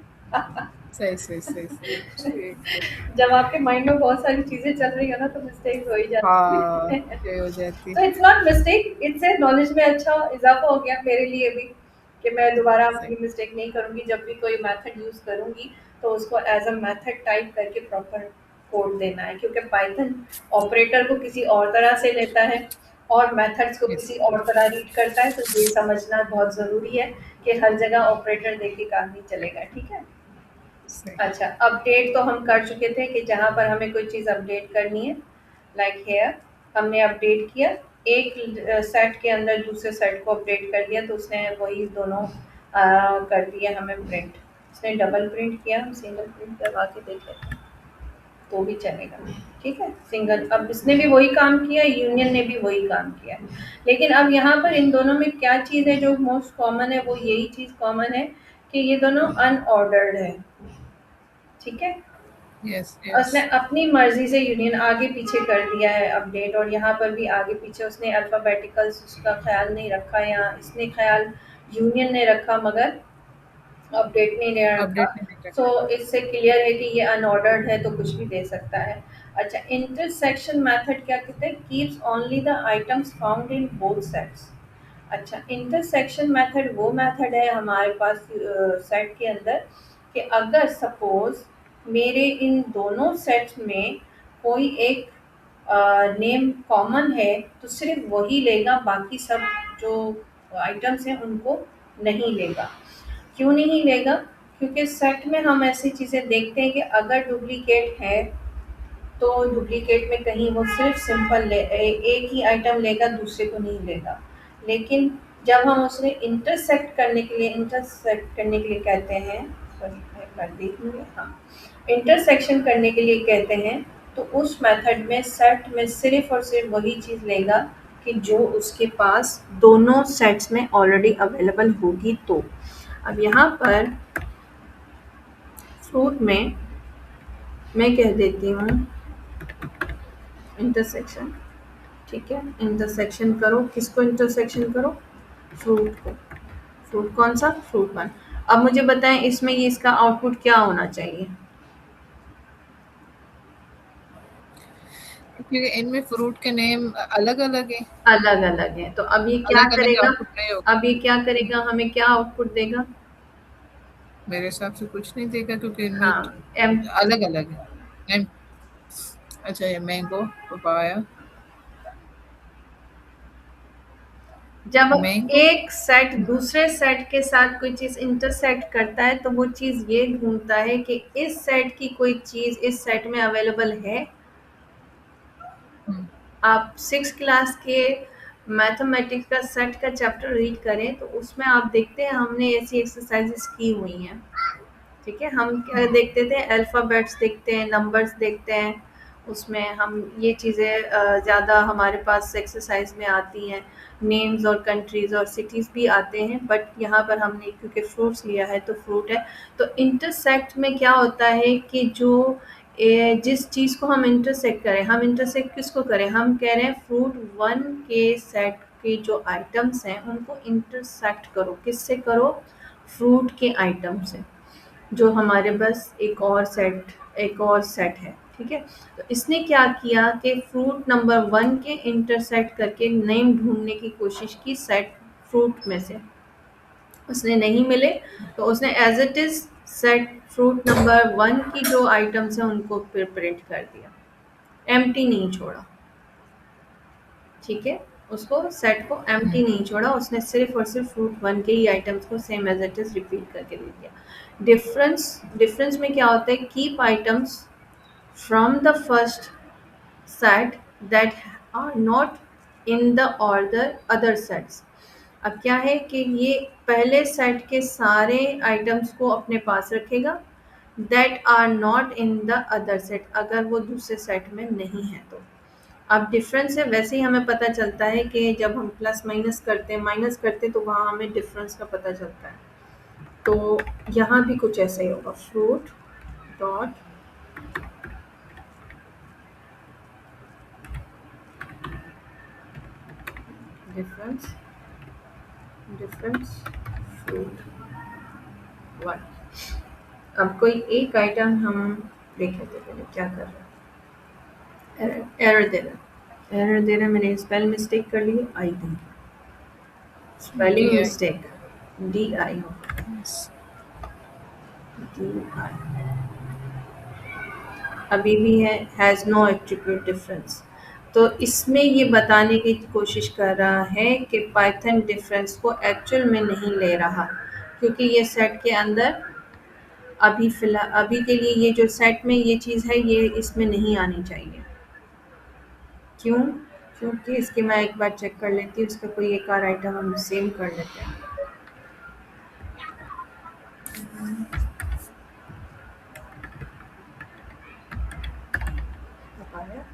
[SPEAKER 2] सही सही सही सही, ठीक है।
[SPEAKER 1] जब आपके माइंड में बहुत सारी चीज़ें चल रही है ना, तो मिस्टेक्स हो ही जाती
[SPEAKER 2] हाँ,
[SPEAKER 1] हैं।
[SPEAKER 2] ये हो जाती।
[SPEAKER 1] तो इट्स नॉट मिस्टेक, इससे नॉलेज में अच्छा इज़ाफ़ा हो गया मेरे लिए भी, कि मैं दोबारा
[SPEAKER 2] सही,
[SPEAKER 1] अपनी मिस्टेक नहीं करूँगी, जब भी कोई मेथड यूज़ करूँगी, तो उसको एज़ अ मेथड टाइप करके प्रॉपर कोड देना है, क्योंकि पाइथन ऑपरेटर को किसी और तरह से लेता है और मेथड्स को
[SPEAKER 2] यस,
[SPEAKER 1] किसी और तरह रीड करता है, तो ये समझना बहुत ज़रूरी है कि हर जगह ऑपरेटर देख के काम नहीं चलेगा, ठीक है?
[SPEAKER 2] सही।
[SPEAKER 1] अच्छा, अपडेट तो हम कर चुके थे कि जहाँ पर हमें कोई चीज़ अपडेट करनी है, लाइक हेयर हमने अपडेट किया, एक सेट के अंदर दूसरे सेट को अपडेट कर दिया, तो उसने वही दोनों कर दिया हमें प्रिंट। उसने डबल प्रिंट किया, हम सिंगल प्रिंट करवा के देख लेते हैं, तो भी चलेगा, ठीक है। सिंगल, अब इसने भी वही काम किया, यूनियन ने भी वही काम किया, लेकिन अब यहाँ पर इन दोनों में क्या चीज़ है जो मोस्ट कॉमन है, वो यही चीज़ कॉमन है कि ये दोनों अनऑर्डर्ड है, ठीक है।
[SPEAKER 2] यस यस,
[SPEAKER 1] उसने अपनी मर्ज़ी से यूनियन आगे-पीछे कर दिया है अपडेट, और यहाँ पर भी आगे-पीछे उसने अल्फ़ाबेटिकल्स उसका ख़्याल नहीं रखा, या इसने ख़्याल यूनियन ने रखा मगर अपडेट नहीं ले रखा।
[SPEAKER 2] अपडेट नहीं
[SPEAKER 1] सो
[SPEAKER 2] रखा।
[SPEAKER 1] इससे क्लियर है कि ये अनऑर्डर्ड है, तो कुछ भी दे सकता है। अच्छा, इंटरसेक्शन मेथड क्या कहते हैं, keeps only the items found in both sets. अच्छा, इंटरसेक्शन मेथड वो मेथड है हमारे पास सेट के अंदर, कि अगर सपोज़ मेरे इन दोनों सेट्स में कोई एक नेम कॉमन है, तो सिर्फ़ वही लेगा, बाकी सब जो आइटम्स हैं उनको नहीं लेगा। क्यों नहीं लेगा? क्योंकि सेट में हम ऐसी चीज़ें देखते हैं कि अगर डुप्लीकेट है, तो डुप्लीकेट में कहीं वो सिर्फ सिंपल एक ही आइटम लेगा, दूसरे को नहीं लेगा। लेकिन जब हम उसे इंटरसेक्ट करने के लिए कहते हैं, सॉरी मैं एक बार देख लूँगी, हाँ, इंटरसेक्शन करने के लिए कहते हैं, तो उस मेथड में सेट में सिर्फ और सिर्फ वही चीज़ लेगा कि जो उसके पास दोनों सेट्स में ऑलरेडी अवेलेबल होगी, तो अब यहाँ पर फ्रूट में मैं कह देती हूँ इंटरसेक्शन, ठीक है। इंटरसेक्शन करो, किसको इंटरसेक्शन करो, फ्रूट को। फ्रूट कौन सा, फ्रूट वन। अब मुझे बताएं इसमें ये इसका आउटपुट क्या होना चाहिए।
[SPEAKER 2] क्योंकि इनमें फ्रूट के नेम अलग-अलग हैं,
[SPEAKER 1] अलग अलग है, तो अब ये क्या
[SPEAKER 2] अलग-अलग
[SPEAKER 1] करेगा?
[SPEAKER 2] आउटपुट नहीं होगा।
[SPEAKER 1] अब ये क्या करेगा, हमें क्या आउटपुट देगा?
[SPEAKER 2] मेरे हिसाब से कुछ नहीं देगा क्योंकि इनमें
[SPEAKER 1] हाँ, एम।
[SPEAKER 2] अलग-अलग है। एंड अच्छा ये मैंगो, पपाया,
[SPEAKER 1] जब
[SPEAKER 2] मैंगो।
[SPEAKER 1] एक सेट दूसरे सेट के साथ कोई चीज इंटरसेक्ट करता है तो वो चीज ये ढूंढता है कि इस सेट की कोई चीज इस सेट में अवेलेबल है।
[SPEAKER 2] हुँ,
[SPEAKER 1] आप 6 क्लास के मैथमेटिक्स का सेट का चैप्टर रीड करें तो उसमें आप देखते हैं हमने ऐसी एक्सरसाइजेस की हुई हैं। ठीक है, हम क्या
[SPEAKER 2] हुँ,
[SPEAKER 1] देखते थे, अल्फ़ाबेट्स देखते हैं, नंबर्स देखते हैं, उसमें हम ये चीज़ें ज़्यादा हमारे पास एक्सरसाइज में आती हैं। नेम्स और कंट्रीज़ और सिटीज़ भी आते हैं, बट यहाँ पर हमने क्योंकि फ्रूट्स लिया है तो फ्रूट है। तो इंटरसेक्ट में क्या होता है कि जो जिस चीज़ को हम इंटरसेक्ट करें, हम इंटरसेक्ट किसको करें? हम कह रहे हैं फ्रूट 1 के सेट के जो आइटम्स हैं उनको इंटरसेक्ट करो। किससे करो? फ्रूट के आइटम से। जो हमारे पास एक और सेट है। ठीक है, तो इसने क्या किया कि फ्रूट नंबर 1 के इंटरसेक्ट करके नेम ढूंढने की कोशिश की सेट फ्रूट में से। उसने नहीं मिले तो उसने as it is set fruit number 1 की जो आइटम्स हैं उनको फिर प्रिंट कर दिया, एम्प्टी नहीं छोड़ा। ठीक है, उसको सेट को एम्प्टी
[SPEAKER 2] हुँ,
[SPEAKER 1] नहीं छोड़ा, उसने सिर्फ और सिर्फ फ्रूट 1 के ही आइटम्स को same as it is repeat करके दे दिया। डिफरेंस में क्या होता है? Keep items from the first set that are not in the order other sets. अब क्या है कि ये पहले सेट के सारे आइटम्स को अपने पास रखेगा, that are not in the other set, अगर वो दूसरे सेट में नहीं है तो। अब डिफरेंस है, वैसे ही हमें पता चलता है कि जब हम प्लस माइनस करते हैं, माइनस करते हैं तो वहाँ हमें डिफरेंस का पता चलता है। तो यहाँ भी कुछ ऐसा ही होगा, fruit dot difference, difference fruit 1। अब कोई एक आइटम हम देख लेते हैं, पहले क्या कर रहा है। एरर दे रहा है, एरर दे रहा है, मैंने स्पेल मिस्टेक कर ली, I think spelling
[SPEAKER 2] DI
[SPEAKER 1] mistake, D I,
[SPEAKER 2] yes.
[SPEAKER 1] D I अभी भी है, हैज़ नो एट्रीब्यूट डिफरेंस। तो इसमें ये बताने की कोशिश कर रहा है कि पाइथन डिफरेंस को एक्चुअल में नहीं ले रहा, क्योंकि ये सेट के अंदर अभी के लिए ये जो सेट में ये चीज़ है ये इसमें नहीं आनी चाहिए। क्यों? क्योंकि इसकी मैं एक बार चेक कर लेती हूँ, इसका कोई एक और आइटम हम सेम कर लेते हैं। बताया?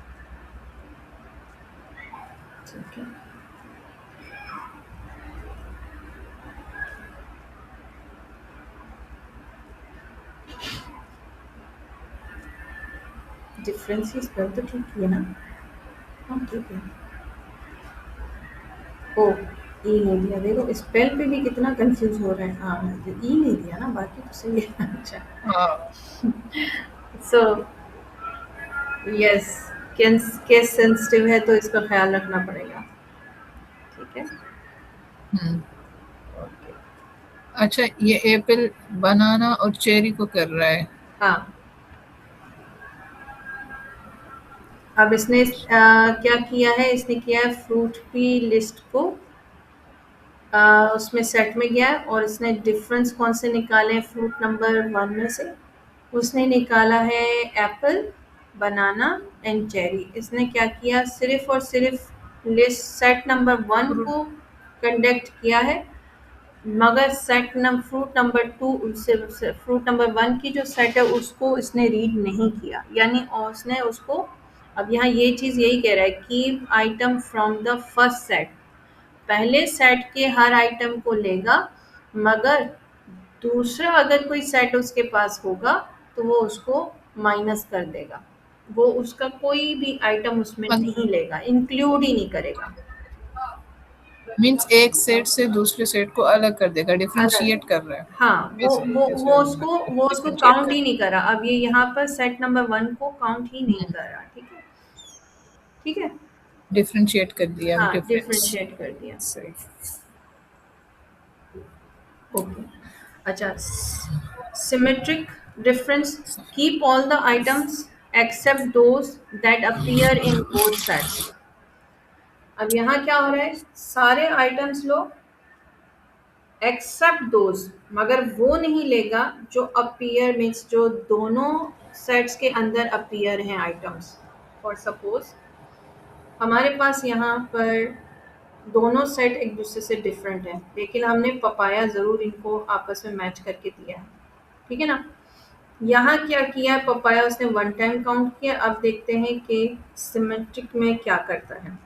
[SPEAKER 1] ठीक है, डिफरेंस की स्पेल तो ठीक है ना? हाँ ठीक है। ओ, ई नहीं दिया, देखो स्पेल पे भी कितना कंफ्यूज हो रहा है। हाँ, ई नहीं दिया ना, बाकी तो सही है। अच्छा,
[SPEAKER 2] हाँ,
[SPEAKER 1] सो यस, केस सेंसिटिव है तो इसका ख्याल रखना पड़ेगा। ठीक है,
[SPEAKER 2] हुँ।
[SPEAKER 1] ओके।
[SPEAKER 2] अच्छा ये एप्पल, बनाना और चेरी को कर रहा है।
[SPEAKER 1] हाँ, अब इसने क्या किया है, इसने किया है फ्रूट की लिस्ट को उसमें सेट में गया है और इसने डिफरेंस कौन से निकाले हैं फ्रूट नंबर 1 में से? उसने निकाला है एप्पल, बनाना एंड चेरी। इसने क्या किया, सिर्फ़ और सिर्फ़ लिस्ट सेट नंबर 1
[SPEAKER 2] फ्रूट
[SPEAKER 1] को कंडक्ट किया है, मगर फ्रूट नंबर 2 से फ्रूट नंबर 1 की जो सेट है उसको इसने रीड नहीं किया। यानी उसने उसको, अब यहाँ ये चीज़ यही कह रहा है, keep item from the first set. पहले सेट के हर आइटम को लेगा, मगर दूसरा अगर कोई सेट उसके पास होगा तो वो उसको माइनस कर देगा। वो उसका कोई भी आइटम उसमें
[SPEAKER 2] मत
[SPEAKER 1] नहीं लेगा, इंक्लूड ही नहीं करेगा।
[SPEAKER 2] मीन्स एक सेट से दूसरे सेट को अलग कर देगा,
[SPEAKER 1] अलग,
[SPEAKER 2] डिफरेंशिएट कर रहा है।
[SPEAKER 1] हाँ, वो
[SPEAKER 2] वैसे
[SPEAKER 1] वो
[SPEAKER 2] जैसे
[SPEAKER 1] वो
[SPEAKER 2] हम
[SPEAKER 1] उसको वो उसको
[SPEAKER 2] डिफरेंशिएट
[SPEAKER 1] काउंट
[SPEAKER 2] कर
[SPEAKER 1] ही नहीं करा। अब ये यहाँ पर सेट नंबर 1 को काउंट ही नहीं
[SPEAKER 2] हुँ,
[SPEAKER 1] कर रहा। ठीक है, ठीक है,
[SPEAKER 2] डिफरेंशिएट कर दिया
[SPEAKER 1] हाँ
[SPEAKER 2] डिफरेंस।
[SPEAKER 1] डिफ्रेंशिएट कर दिया।
[SPEAKER 2] सही।
[SPEAKER 1] ओके, अच्छा, symmetric difference, keep all the items except those that appear in both sets. अब यहाँ क्या हो रहा है, सारे आइटम्स लो एक्सेप्ट दोज, मगर वो नहीं लेगा जो अपीयर मीन्स जो दोनों सेट्स के अंदर अपीयर हैं आइटम्स। फॉर सपोज हमारे पास यहाँ पर दोनों सेट एक दूसरे से डिफरेंट है, लेकिन हमने पपाया ज़रूर इनको आपस में मैच करके दिया है, ठीक है ना। यहाँ क्या किया है, पपाया उसने वन टाइम काउंट किया। अब देखते हैं कि सिमेट्रिक में क्या करता है।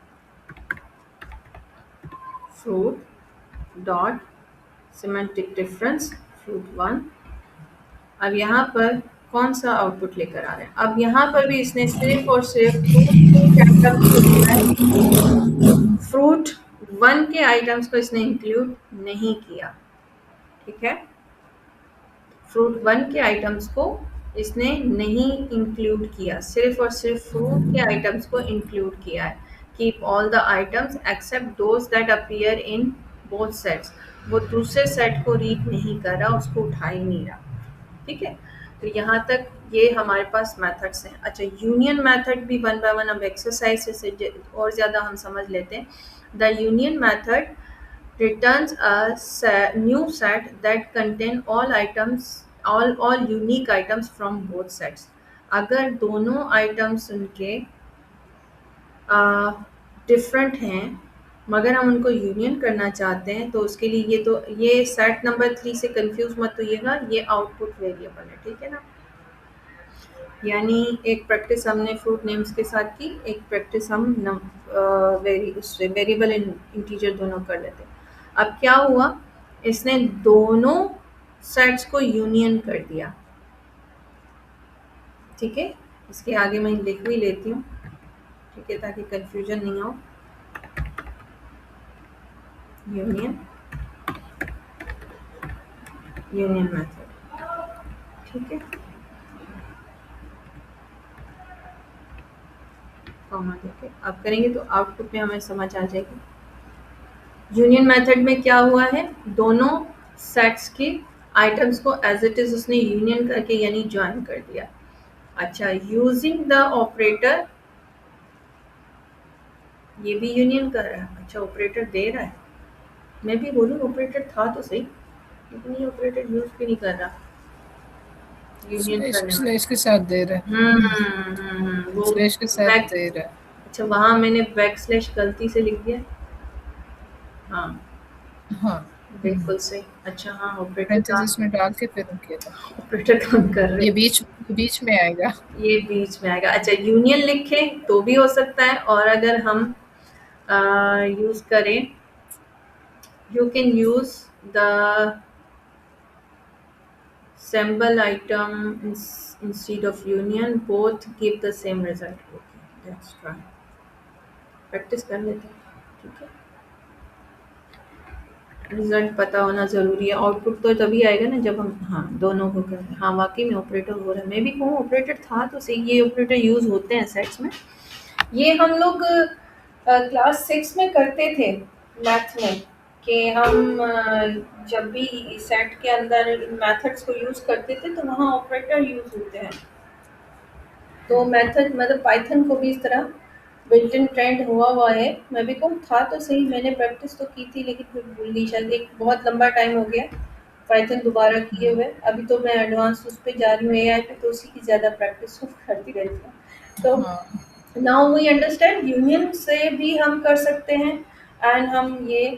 [SPEAKER 1] Fruit dot symmetric difference fruit one. अब यहाँ पर कौन सा आउटपुट लेकर आ रहे हैं, अब यहाँ पर भी इसने सिर्फ और सिर्फ फ्रूट के आइटम्स को लिया है, फ्रूट वन के आइटम्स को इसने इंक्लूड नहीं किया, ठीक है। फ्रूट वन के आइटम्स को इसने नहीं इंक्लूड किया, सिर्फ और सिर्फ फ्रूट के आइटम्स को इंक्लूड किया है। Keep all the items except those that appear in both sets. वो दूसरे सेट को रीड नहीं कर रहा, उसको उठा ही नहीं रहा, ठीक है। तो यहाँ तक ये हमारे पास मेथड्स हैं। अच्छा, यूनियन मेथड भी वन बाय वन अब एक्सरसाइज से और ज़्यादा हम समझ लेते हैं। The union method returns new set that contain all unique items from both sets। अगर दोनों आइटम्स उनके डिफरेंट हैं मगर हम उनको यूनियन करना चाहते हैं, तो उसके लिए ये सेट नंबर 3 से कंफ्यूज मत होइएगा, ये आउटपुट वेरिएबल है, ठीक है ना। यानी एक प्रैक्टिस हमने फ्रूट नेम्स के साथ की, एक प्रैक्टिस हम उससे वेरिएबल इंटीजर दोनों कर लेते हैं। अब क्या हुआ, इसने दोनों सेट्स को यूनियन कर दिया, ठीक है। इसके आगे मैं लिख भी लेती हूँ, ठीक है, ताकि कंफ्यूजन नहीं हो। यूनियन मेथड, ठीक है, कॉमा देके अब करेंगे तो आउटपुट में हमें समझ आ जाएगी। यूनियन मेथड में क्या हुआ है, दोनों सेट्स के आइटम्स को एज इट इज उसने यूनियन करके यानी ज्वाइन कर दिया। अच्छा, यूजिंग द ऑपरेटर, ये भी यूनियन कर रहा है। अच्छा, ऑपरेटर दे रहा है, मैं भी बोलूँ ऑपरेटर था तो सही, लेकिन ये ऑपरेटर यूज भी नहीं कर रहा यूनियन करने में।
[SPEAKER 2] स्लैश के साथ दे रहा है।
[SPEAKER 1] वो
[SPEAKER 2] स्लैश के साथ
[SPEAKER 1] बैक,
[SPEAKER 2] दे रहा है।
[SPEAKER 1] अच्छा वहाँ मैंने बैक स्लैश गलती से लिख दिया, हाँ
[SPEAKER 2] हाँ।
[SPEAKER 1] बिल्कुल सही। अच्छा हाँ, ऑपरेटर का,
[SPEAKER 2] पैरेंथेसिस में डाल के फिर किया था।
[SPEAKER 1] ऑपरेटर काम कर रहे
[SPEAKER 2] ये
[SPEAKER 1] हैं।
[SPEAKER 2] बीच में आएगा।
[SPEAKER 1] ये बीच में आएगा। अच्छा, यूनियन लिखें तो भी हो सकता है, और अगर हम यूज करें, you can use the symbol item instead of union, both give the same result। Okay, let's try, practice कर लेते हैं, ठीक है। रिजल्ट पता होना ज़रूरी है, आउटपुट तो तभी आएगा ना जब हम हाँ दोनों को करें। हाँ वाकई में ऑपरेटर हो रहा है, मैं भी कहूँ ऑपरेटर था तो सही, ये ऑपरेटर यूज़ होते हैं सेट्स में। ये हम लोग क्लास 6 में करते थे मैथ में, कि हम जब भी सेट के अंदर मेथड्स को यूज़ करते थे तो वहाँ ऑपरेटर यूज़ होते हैं। तो मेथड मतलब पाइथन को भी इस तरह बिल्ट इन ट्रेंड हुआ है। मैं भी कहूँ था तो सही, मैंने प्रैक्टिस तो की थी लेकिन फिर भूल गई, शायद एक बहुत लंबा टाइम हो गया पाइथन दोबारा किए हुए। अभी तो मैं एडवांस उस पे जा रही हूँ एआई पे, तो उसी की ज़्यादा प्रैक्टिस करती रहती हूँ। तो नाउ वी अंडरस्टैंड यूनियन से भी हम कर सकते हैं, एंड हम ये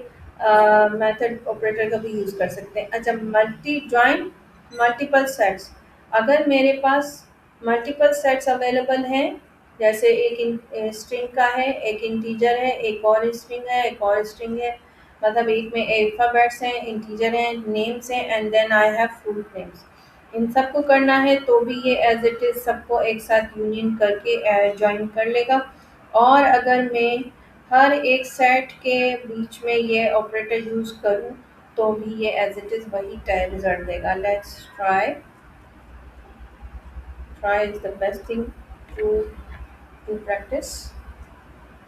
[SPEAKER 1] मेथड ऑपरेटर का भी यूज़ कर सकते हैं। अच्छा, मल्टी ज्वाइन मल्टीपल सेट्स, अगर मेरे पास मल्टीपल सेट्स अवेलेबल हैं, जैसे एक स्ट्रिंग का है, एक इंटीजर है, एक और स्ट्रिंग है, एक और स्ट्रिंग है, मतलब एक में अल्फाबेट्स हैं, इंटीजर हैं, नेम्स हैं, and then I have fruit names. इन सबको करना है तो भी ये एज इट इज़ सबको एक साथ यूनियन करके ज्वाइन कर लेगा। और अगर मैं हर एक सेट के बीच में ये ऑपरेटर यूज़ करूँ तो भी ये एज इट इज़ वही रिजल्ट देगा। Let's try, try is the best thing to practice।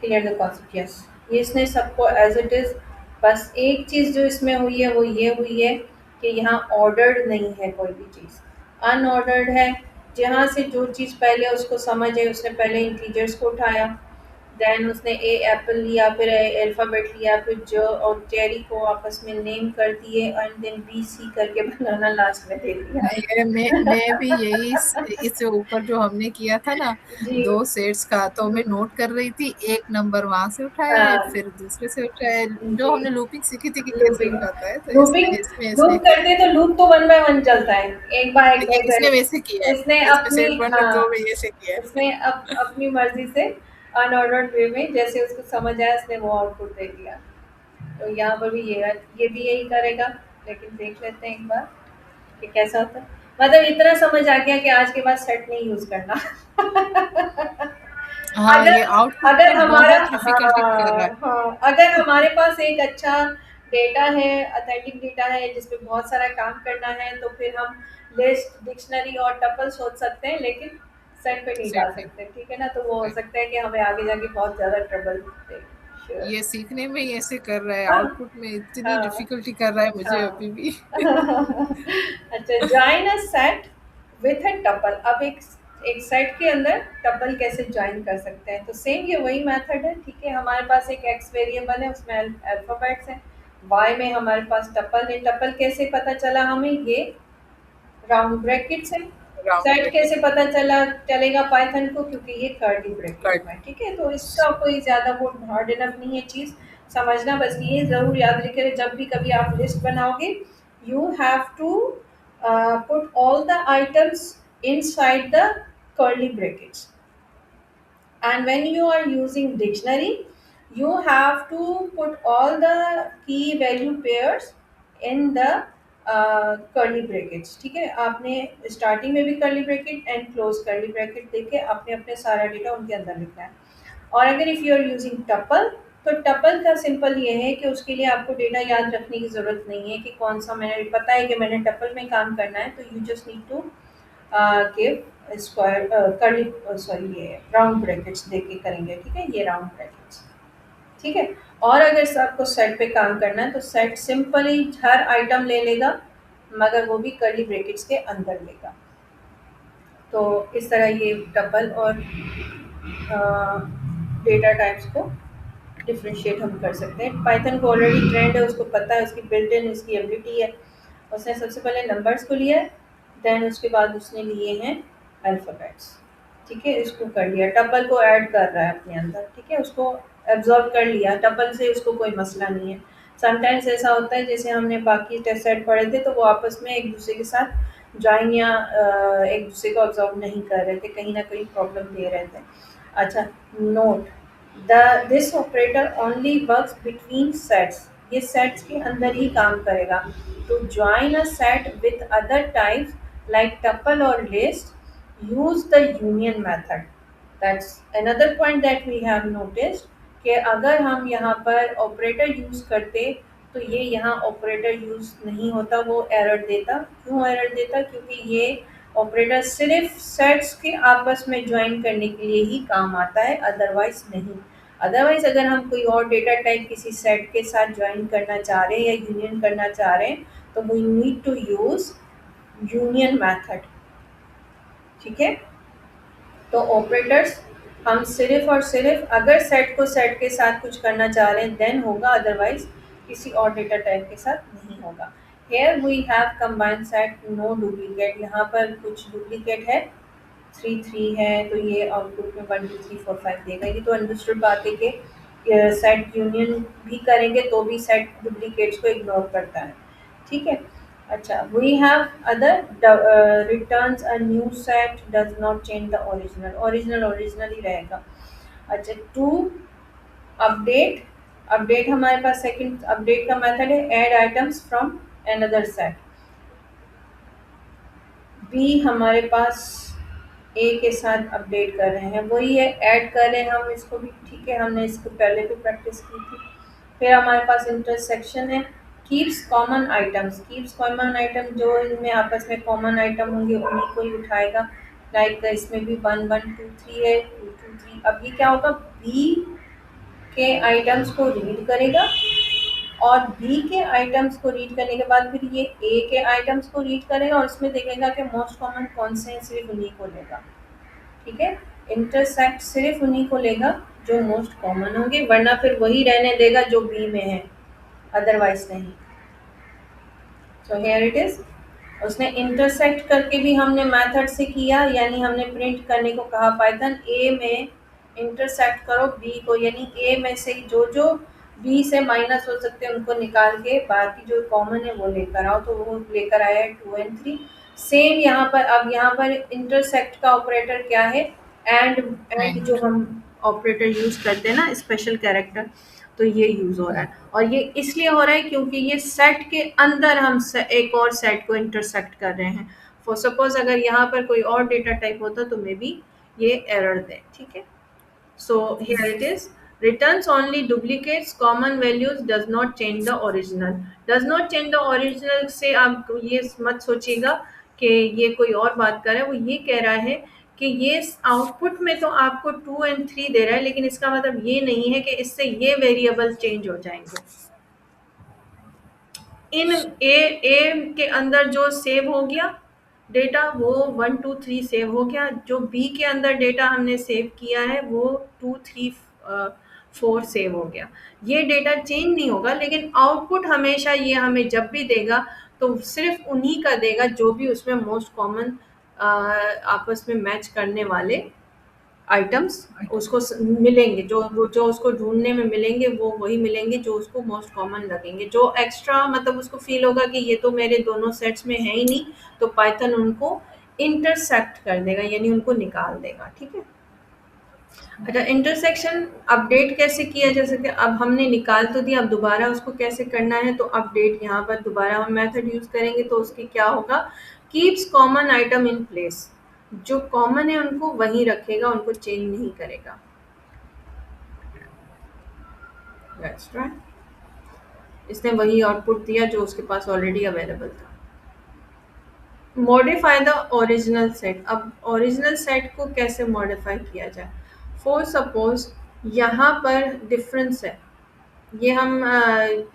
[SPEAKER 1] Clear the concept, yes. ये इसने सबको एज इट इज, बस एक चीज जो इसमें हुई है वो ये हुई है कि यहाँ ऑर्डर्ड नहीं है कोई भी चीज, अनऑर्डर्ड है। जहाँ से जो चीज पहले उसको समझ है, उसने पहले इंटीजर्स को उठाया, देन उसने ए एप्पल लिया, फिर अल्फाबेट लिया, फिर ज और जेरी को आपस में नेम कर दिए, एंड देन बी सी करके बनाना लास्ट में दे दिया।
[SPEAKER 2] नहीं, मैं भी यही इससे ऊपर जो हमने किया था ना,
[SPEAKER 1] जी।
[SPEAKER 2] 2 सेट्स का, तो मैं नोट कर रही थी, एक नंबर वहां से उठाया है,
[SPEAKER 1] हाँ।
[SPEAKER 2] फिर दूसरे से उठाया, जो
[SPEAKER 1] जी।
[SPEAKER 2] हमने लूपिंग सीखी थी कि कैसे
[SPEAKER 1] लूपिंग,
[SPEAKER 2] उठाता है, तो
[SPEAKER 1] लूपिंग,
[SPEAKER 2] इसमें इसमें
[SPEAKER 1] लूप
[SPEAKER 2] ऐसे
[SPEAKER 1] करते तो लूप तो वन बाय वन चलता है, एक बाय एक
[SPEAKER 2] ये
[SPEAKER 1] बाय
[SPEAKER 2] इसने
[SPEAKER 1] बाय।
[SPEAKER 2] वैसे किया है,
[SPEAKER 1] इसने
[SPEAKER 2] इसमें
[SPEAKER 1] अपनी,
[SPEAKER 2] सेट वन और
[SPEAKER 1] हाँ,
[SPEAKER 2] 2 में ऐसे किया
[SPEAKER 1] इसने अपनी मर्जी से अनऑर्डर्ड वे में जैसे उसको समझ आया इसने वो आउटपुट दे दिया। तो यहाँ पर भी ये भी यही करेगा, लेकिन देख लेते हैं एक बार कि कैसा होता है। मतलब इतना समझ आ गया कि आज के बाद सेट नहीं यूज करना।
[SPEAKER 2] है। हाँ,
[SPEAKER 1] अगर
[SPEAKER 2] ये आउटपुट
[SPEAKER 1] अगर
[SPEAKER 2] में
[SPEAKER 1] हमारा,
[SPEAKER 2] बहुत डिफिकल्टी कर रहा
[SPEAKER 1] हाँ
[SPEAKER 2] है।
[SPEAKER 1] हाँ, अगर हमारे पास एक अच्छा डेटा है, अथेंटिक डेटा है जिसपे बहुत सारा काम करना है, तो फिर हम लिस्ट, डिक्शनरी और टपल सोच सकते हैं, लेकिन सेट पे नहीं
[SPEAKER 2] सेट
[SPEAKER 1] जा
[SPEAKER 2] नहीं।
[SPEAKER 1] सकते, ठीक है ना? तो वो हो
[SPEAKER 2] राइट।
[SPEAKER 1] सकता है कि हमें आगे जाके बहुत ज्यादा ट्रबल दे। श्योर।
[SPEAKER 2] ये सीखने में ही ऐसे कर रहा है,
[SPEAKER 1] हाँ
[SPEAKER 2] आउटपुट में इतनी
[SPEAKER 1] हाँ
[SPEAKER 2] डिफिकल्टी कर रहा है मुझे
[SPEAKER 1] हाँ।
[SPEAKER 2] अभी भी।
[SPEAKER 1] अच्छा, join a set with a tuple. अब एक एक सेट के अंदर टपल कैसे जॉइन कर सकते हैं? तो सेम ये वही मेथड है, ठीक है। हमारे पास एक एक्स वेरिएबल है, उसमें अल्फाबेट्स हैं, वाई में हमारे पास टपल है। टपल कैसे पता चला हमें? ये राउंड ब्रैकेट से।
[SPEAKER 2] राउंड
[SPEAKER 1] सेट
[SPEAKER 2] ब्रैकेट
[SPEAKER 1] कैसे पता चला चलेगा पाइथन को? क्योंकि ये कर्ली ब्रैकेट
[SPEAKER 2] कट।
[SPEAKER 1] में, ठीक है। तो इसका कोई ज़्यादा वो हार्ड इनफ नहीं है चीज़ समझना। बस ये ज़रूर याद रखिए, जब भी कभी आप लिस्ट बनाओगे, you have to put all the items inside the curly brackets, and when you are using dictionary, you have to put all the key value pairs in the curly brackets, ठीक है। आपने starting में भी curly bracket and close curly bracket देके आपने अपने सारा data उनके अंदर लिखना है। और अगर if you are using tuple, तो टपल का सिंपल ये है कि उसके लिए आपको डेटा याद रखने की ज़रूरत नहीं है कि कौन सा, मैंने पता है कि मैंने टपल में काम करना है, तो you just need to give square curly, sorry, ये राउंड ब्रैकेट्स देके करेंगे, ठीक है। ये राउंड ब्रैकेट्स, ठीक है। और अगर आपको सेट पे काम करना है, तो सेट सिंपली हर आइटम ले लेगा, मगर वो भी कर्ली ब्रैकेट्स के अंदर लेगा। तो इस तरह ये टपल और डेटा टाइप्स को डिफरेंशिएट हम कर सकते हैं। पाइथन को ऑलरेडी ट्रेंड है, उसको पता है, उसकी बिल्ट इन इसकी एबिलिटी है। उसने सबसे पहले नंबर्स को लिया है, देन उसके बाद उसने लिए हैं अल्फ़ाबेट्स, ठीक है। इसको कर लिया, टपल को ऐड कर रहा है अपने अंदर, ठीक है। उसको एब्ज़ॉर्ब कर लिया, टपल से उसको कोई मसला नहीं है। समटाइम्स ऐसा होता है, जैसे हमने बाकी टेस्ट सेट पढ़े थे, तो वो आपस में एक-दूसरे के साथ जॉइन या एक-दूसरे को एब्ज़ॉर्ब नहीं कर रहे थे, कहीं न कहीं प्रॉब्लम दे रहे थे। अच्छा, note, this operator only works between sets. ये सेट्स के अंदर ही काम करेगा। To join a set with other types like tuple और list, use the union method. That's another point that we have noticed, कि अगर हम यहाँ पर ऑपरेटर यूज करते, तो ये यहाँ ऑपरेटर यूज नहीं होता, वो एरर देता। क्यों एरर देता? क्योंकि ये ऑपरेटर सिर्फ सेट्स के आपस में ज्वाइन करने के लिए ही काम आता है, अदरवाइज नहीं। अदरवाइज अगर हम कोई और डेटा टाइप किसी सेट के साथ ज्वाइन करना चाह रहे हैं या यूनियन करना चाह रहे हैं, तो we need to use union method, ठीक है। तो ऑपरेटर्स हम सिर्फ और सिर्फ अगर सेट को सेट के साथ कुछ करना चाह रहे हैं देन होगा, अदरवाइज किसी और डेटा टाइप के साथ नहीं होगा। Here we have combined set, no duplicate. यहाँ पर कुछ डुप्लीकेट है, 3 है, तो ये आउटपुट में 1 2 3 4 5 देगा। ये तो अंडरस्टूड बात है कि सेट यूनियन भी करेंगे तो भी सेट डुप्लीकेट्स को इग्नोर करता है, ठीक है। अच्छा, we have other returns a new set, does not change the original. Original original ही रहेगा। अच्छा, टू अपडेट, अपडेट हमारे पास सेकंड अपडेट का मेथड है, add items from another set. B हमारे पास ए के साथ अपडेट कर रहे हैं, वही है, ऐड कर रहे हैं हम इसको भी, ठीक है। हमने इसको पहले भी प्रैक्टिस की थी। फिर हमारे पास इंटरसेक्शन है, keeps common items. Keeps common item, जो इनमें आपस में कॉमन आइटम होंगे उन्हीं को ही उठाएगा। लाइक इसमें भी 1 1 2 3 है, 2 2 3। अब ये क्या होगा? बी के आइटम्स को रीड करेगा और बी के आइटम्स को रीड करने के बाद फिर ये ए के आइटम्स को रीड करेगा और उसमें देखेगा कि मोस्ट कॉमन कौन से हैं, सिर्फ उन्हीं को लेगा। ठीक है, इंटरसेक्ट सिर्फ उन्हीं को लेगा जो मोस्ट कॉमन होंगे, वरना फिर वही रहने देगा जो बी में है, अदरवाइज नहीं। सो हियर इट इज, उसने इंटरसेक्ट करके भी हमने मेथड से किया, यानी हमने प्रिंट करने को कहा पाइथन ए में इंटरसेक्ट करो बी को, यानी ए में से जो जो बी से माइनस हो सकते हैं उनको निकाल के बाकी जो कॉमन है वो लेकर आओ, तो वो लेकर आया है 2 और 3। सेम यहाँ पर, अब यहाँ पर इंटरसेक्ट का ऑपरेटर क्या है, एंड एंड जो
[SPEAKER 2] एंड
[SPEAKER 1] हम ऑपरेटर यूज करते हैं ना, स्पेशल कैरेक्टर, तो ये यूज हो रहा है। और ये इसलिए हो रहा है क्योंकि ये सेट के अंदर हम एक और सेट को इंटरसेक्ट कर रहे हैं। फॉर सपोज अगर यहाँ पर कोई और डेटा टाइप होता तो मे बी ये एरर दे। ठीक है, so here it is, returns only duplicates, common values, does not change the original। does not change the original से आप ये मत सोचिएगा कि ये कोई और बात कर रहा है, वो ये कह रहा है कि ये आउटपुट में तो आपको 2 और 3 दे रहा है, लेकिन इसका मतलब ये नहीं है कि इससे ये वेरिएबल चेंज हो जाएंगे। इन ए के अंदर जो सेव हो गया डेटा वो 1 2 3 सेव हो गया, जो बी के अंदर डेटा हमने सेव किया है वो 2 3 4 सेव हो गया। ये डेटा चेंज नहीं होगा, लेकिन आउटपुट हमेशा ये हमें जब भी देगा तो सिर्फ उन्हीं का देगा जो भी उसमें मोस्ट कॉमन आपस में मैच करने वाले आइटम्स उसको मिलेंगे, जो उसको ढूंढने में मिलेंगे वो वही मिलेंगे जो उसको मोस्ट कॉमन लगेंगे। जो एक्स्ट्रा मतलब उसको फील होगा कि ये तो मेरे दोनों सेट्स में है ही नहीं, तो पाइथन उनको इंटरसेक्ट कर देगा, यानी उनको निकाल देगा। ठीक है, अच्छा, इंटरसेक्शन अपडेट कैसे किया, जैसे कि अब हमने निकाल तो दिया, अब दोबारा उसको कैसे करना है, तो अपडेट यहाँ पर दोबारा हम मेथड यूज करेंगे, तो उसकी क्या होगा, keeps common item in place, जो कॉमन है उनको वहीं रखेगा, उनको चेंज नहीं करेगा। That's right. इसने वही आउटपुट दिया जो उसके पास ऑलरेडी अवेलेबल था। मॉडिफाई द ओरिजिनल सेट, अब ओरिजिनल सेट को कैसे मॉडिफाई किया जाए। फॉर सपोज यहाँ पर डिफरेंस है, ये हम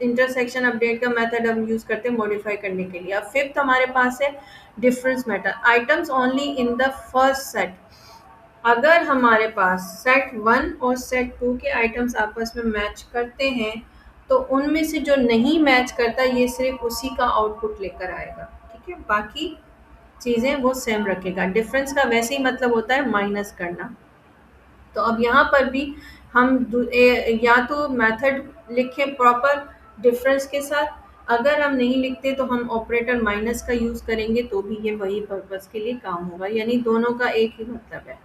[SPEAKER 1] इंटरसेक्शन अपडेट का मेथड हम यूज करते हैं मॉडिफाई करने के लिए। अब फिफ्थ हमारे पास है difference method, items only in the first set. अगर हमारे पास सेट 1 और सेट 2 के आइटम्स आपस में मैच करते हैं तो उनमें से जो नहीं मैच करता ये सिर्फ उसी का आउटपुट लेकर आएगा। ठीक है, बाकी चीज़ें वो सेम रखेगा। डिफरेंस का वैसे ही मतलब होता है माइनस करना। तो अब यहाँ पर भी हम या तो मेथड लिखें प्रॉपर डिफरेंस के साथ, अगर हम नहीं लिखते तो हम ऑपरेटर माइनस का यूज़ करेंगे, तो भी ये वही पर्पस के लिए काम होगा, यानी दोनों का एक ही मतलब है।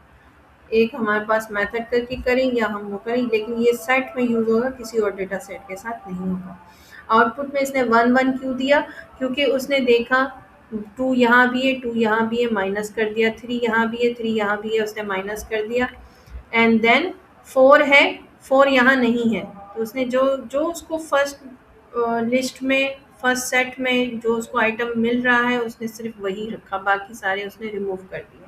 [SPEAKER 1] एक हमारे पास मेथड करके करें या हम वो करें, लेकिन ये सेट में यूज़ होगा, किसी और डेटा सेट के साथ नहीं होगा। आउटपुट में इसने 1 1 क्यों दिया, क्योंकि उसने देखा 2 यहाँ भी है, 2 यहाँ भी है, माइनस कर दिया, 3 यहाँ भी है, 3 यहाँ भी है, उसने माइनस कर दिया। एंड देन 4 है, 4 यहाँ नहीं है, तो उसने जो जो उसको फर्स्ट लिस्ट में फर्स्ट सेट में जो उसको आइटम मिल रहा है उसने सिर्फ वही रखा, बाकी सारे उसने रिमूव कर दिए।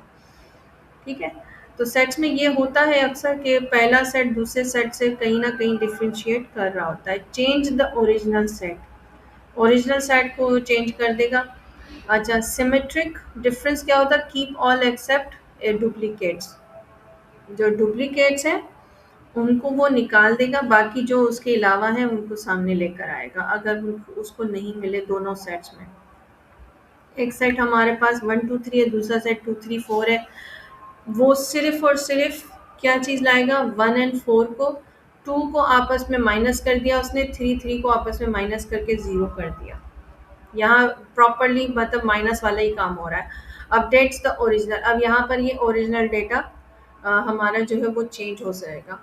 [SPEAKER 1] ठीक है, तो सेट्स में ये होता है अक्सर कि पहला सेट दूसरे सेट से कहीं ना कहीं डिफ्रेंशिएट कर रहा होता है। Change the original set, original set को चेंज कर देगा। अच्छा, सिमेट्रिक डिफरेंस क्या होता है, कीप ऑल एक्सेप्ट डुप्लीकेट्स, जो डुप्लीकेट्स हैं उनको वो निकाल देगा, बाकी जो उसके अलावा हैं उनको सामने लेकर आएगा अगर उसको नहीं मिले दोनों सेट्स में। एक सेट हमारे पास 1 2 3 है, दूसरा सेट 2 3 4 है, वो सिर्फ और सिर्फ क्या चीज़ लाएगा, 1 और 4 को, 2 को आपस में माइनस कर दिया उसने, 3 को आपस में माइनस करके 0 कर दिया। यहाँ प्रॉपरली मतलब माइनस वाला ही काम हो रहा है। अपडेट्स द ओरिजिनल, अब यहाँ पर ये ओरिजिनल डेटा हमारा जो है वो चेंज हो जाएगा।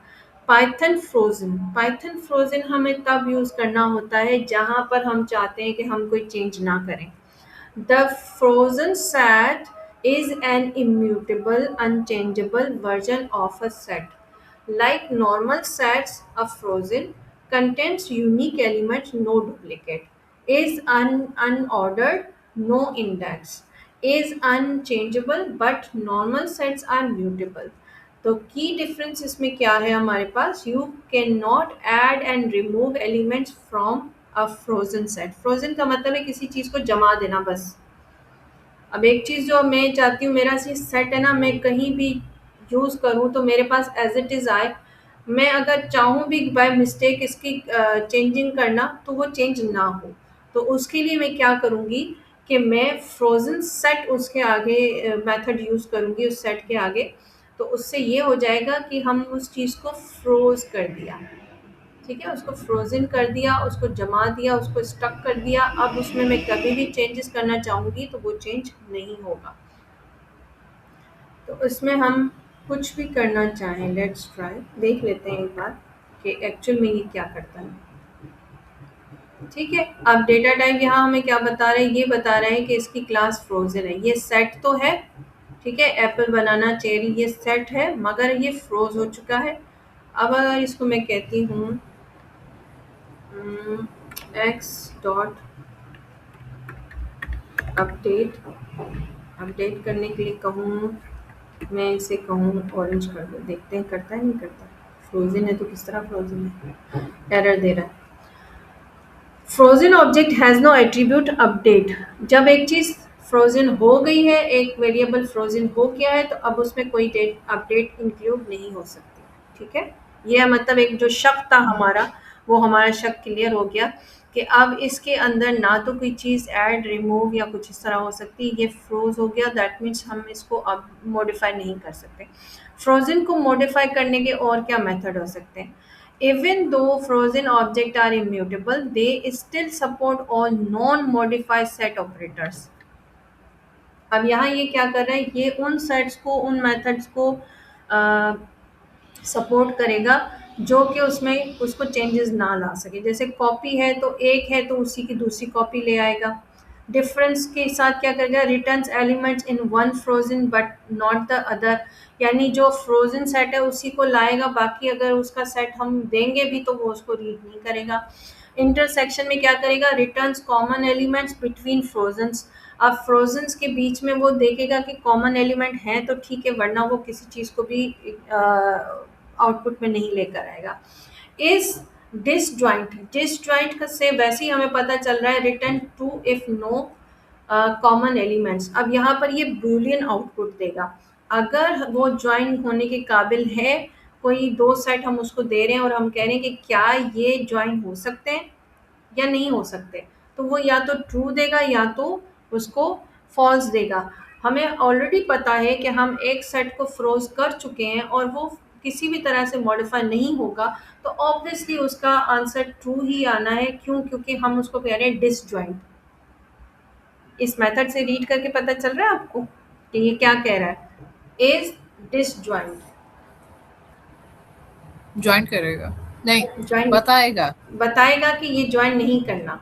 [SPEAKER 1] पाइथन फ्रोजन, पाइथन फ्रोजन हमें तब यूज़ करना होता है जहाँ पर हम चाहते हैं कि हम कोई चेंज ना करें। The frozen set is an immutable, unchangeable version of a set. Like normal sets, a frozen contains unique elements, no duplicate. Is unordered, no index. Is unchangeable, but normal sets are mutable. तो की difference इसमें क्या है हमारे पास, you can not add and remove elements from a frozen set. Frozen का मतलब है किसी चीज को जमा देना बस। अब एक चीज जो मैं चाहती हूँ, मेरा ये सेट है ना, मैं कहीं भी यूज करूँ तो मेरे पास एज इट इज आए। मैं अगर चाहूँ भी बाय मिस्टेक इसकी चेंजिंग करना तो वो चेंज ना हो, तो उसके लिए मैं क्या करूँगी कि मैं फ्रोजन सेट उसके आगे मेथड यूज करूँगी उस सेट के आगे। तो उससे ये हो जाएगा कि हम उस चीज़ को फ्रोज कर दिया, ठीक है, उसको फ्रोजन कर दिया, उसको जमा दिया, उसको स्टक कर दिया। अब उसमें मैं कभी भी चेंजेस करना चाहूँगी तो वो चेंज नहीं होगा। तो इसमें हम कुछ भी करना चाहें, लेट्स ट्राई, देख लेते हैं एक बार कि एक्चुअल में ये क्या करता है। ठीक है, अब डेटा टाइप यहाँ हमें क्या बता रहे हैं, ये बता रहे हैं कि इसकी क्लास फ्रोजन है। ये सेट तो है, ठीक है, एप्पल बनाना चेरी ये सेट है, मगर ये फ्रोज हो चुका है। अब अगर इसको मैं कहती हूँ एक्स डॉट अपडेट, अपडेट करने के लिए कहूँ, मैं इसे कहूँ ऑरेंज कर दो, देखते हैं करता है नहीं करता। फ्रोजन है तो किस तरह फ्रोजन है, एरर दे रहा है। Frozen object has no attribute update. जब एक चीज़ फ्रोजन हो गई है, एक वेरिएबल फ्रोजन हो गया है, तो अब उसमें कोई डेट अपडेट इंक्लूड नहीं हो सकती। ठीक है, यह मतलब एक जो शक था हमारा, वो हमारा शक क्लियर हो गया कि अब इसके अंदर ना तो कोई चीज़ ऐड रिमूव या कुछ इस तरह हो सकती है। ये फ्रोज हो गया, दैट मीन्स हम इसको अब मॉडिफाई नहीं कर सकते। फ्रोजन को मॉडिफाई करने के और क्या मेथड हो सकते हैं? Even though frozen objects are immutable, they still support all non-modified set operators. अब यहाँ ये क्या कर रहा है, ये उन सेट्स को, उन मेथड्स को सपोर्ट करेगा जो कि उसमें उसको चेंजेस ना ला सके। जैसे कॉपी है तो एक है तो उसी की दूसरी कॉपी ले आएगा। डिफरेंस के साथ क्या करेगा, returns elements in one frozen but not the other, यानी जो फ्रोजन सेट है उसी को लाएगा, बाकी अगर उसका सेट हम देंगे भी तो वो उसको रीड नहीं करेगा। इंटरसेक्शन में क्या करेगा, रिटर्न्स कॉमन एलिमेंट्स बिटवीन फ्रोजन्स। अब फ्रोजन्स के बीच में वो देखेगा कि कॉमन एलिमेंट है तो ठीक है, वरना वो किसी चीज़ को भी आउटपुट में नहीं लेकर आएगा। इस डिसजॉइंट, डिसजॉइंट से वैसे ही हमें पता चल रहा है return true if no common elements. अब यहाँ पर ये बूलियन आउटपुट देगा, अगर वो ज्वाइन होने के काबिल है, कोई दो सेट हम उसको दे रहे हैं और हम कह रहे हैं कि क्या ये ज्वाइन हो सकते हैं या नहीं हो सकते, तो वो या तो ट्रू देगा या तो उसको फॉल्स देगा। हमें ऑलरेडी पता है कि हम एक सेट को फ्रोज कर चुके हैं और वो किसी भी तरह से मॉडिफाई नहीं होगा, तो ऑब्वियसली उसका आंसर ट्रू ही आना है। क्यों? क्योंकि हम उसको कह रहे हैं डिसजॉइंट। इस मेथड से रीड करके पता चल रहा है आपको कि ये क्या कह रहा है, इज डिसजॉइंट।
[SPEAKER 2] ज्वाइन करेगा नहीं,
[SPEAKER 1] ज्वाइन
[SPEAKER 2] बताएगा।
[SPEAKER 1] बताएगा कि ये ज्वाइन नहीं करना,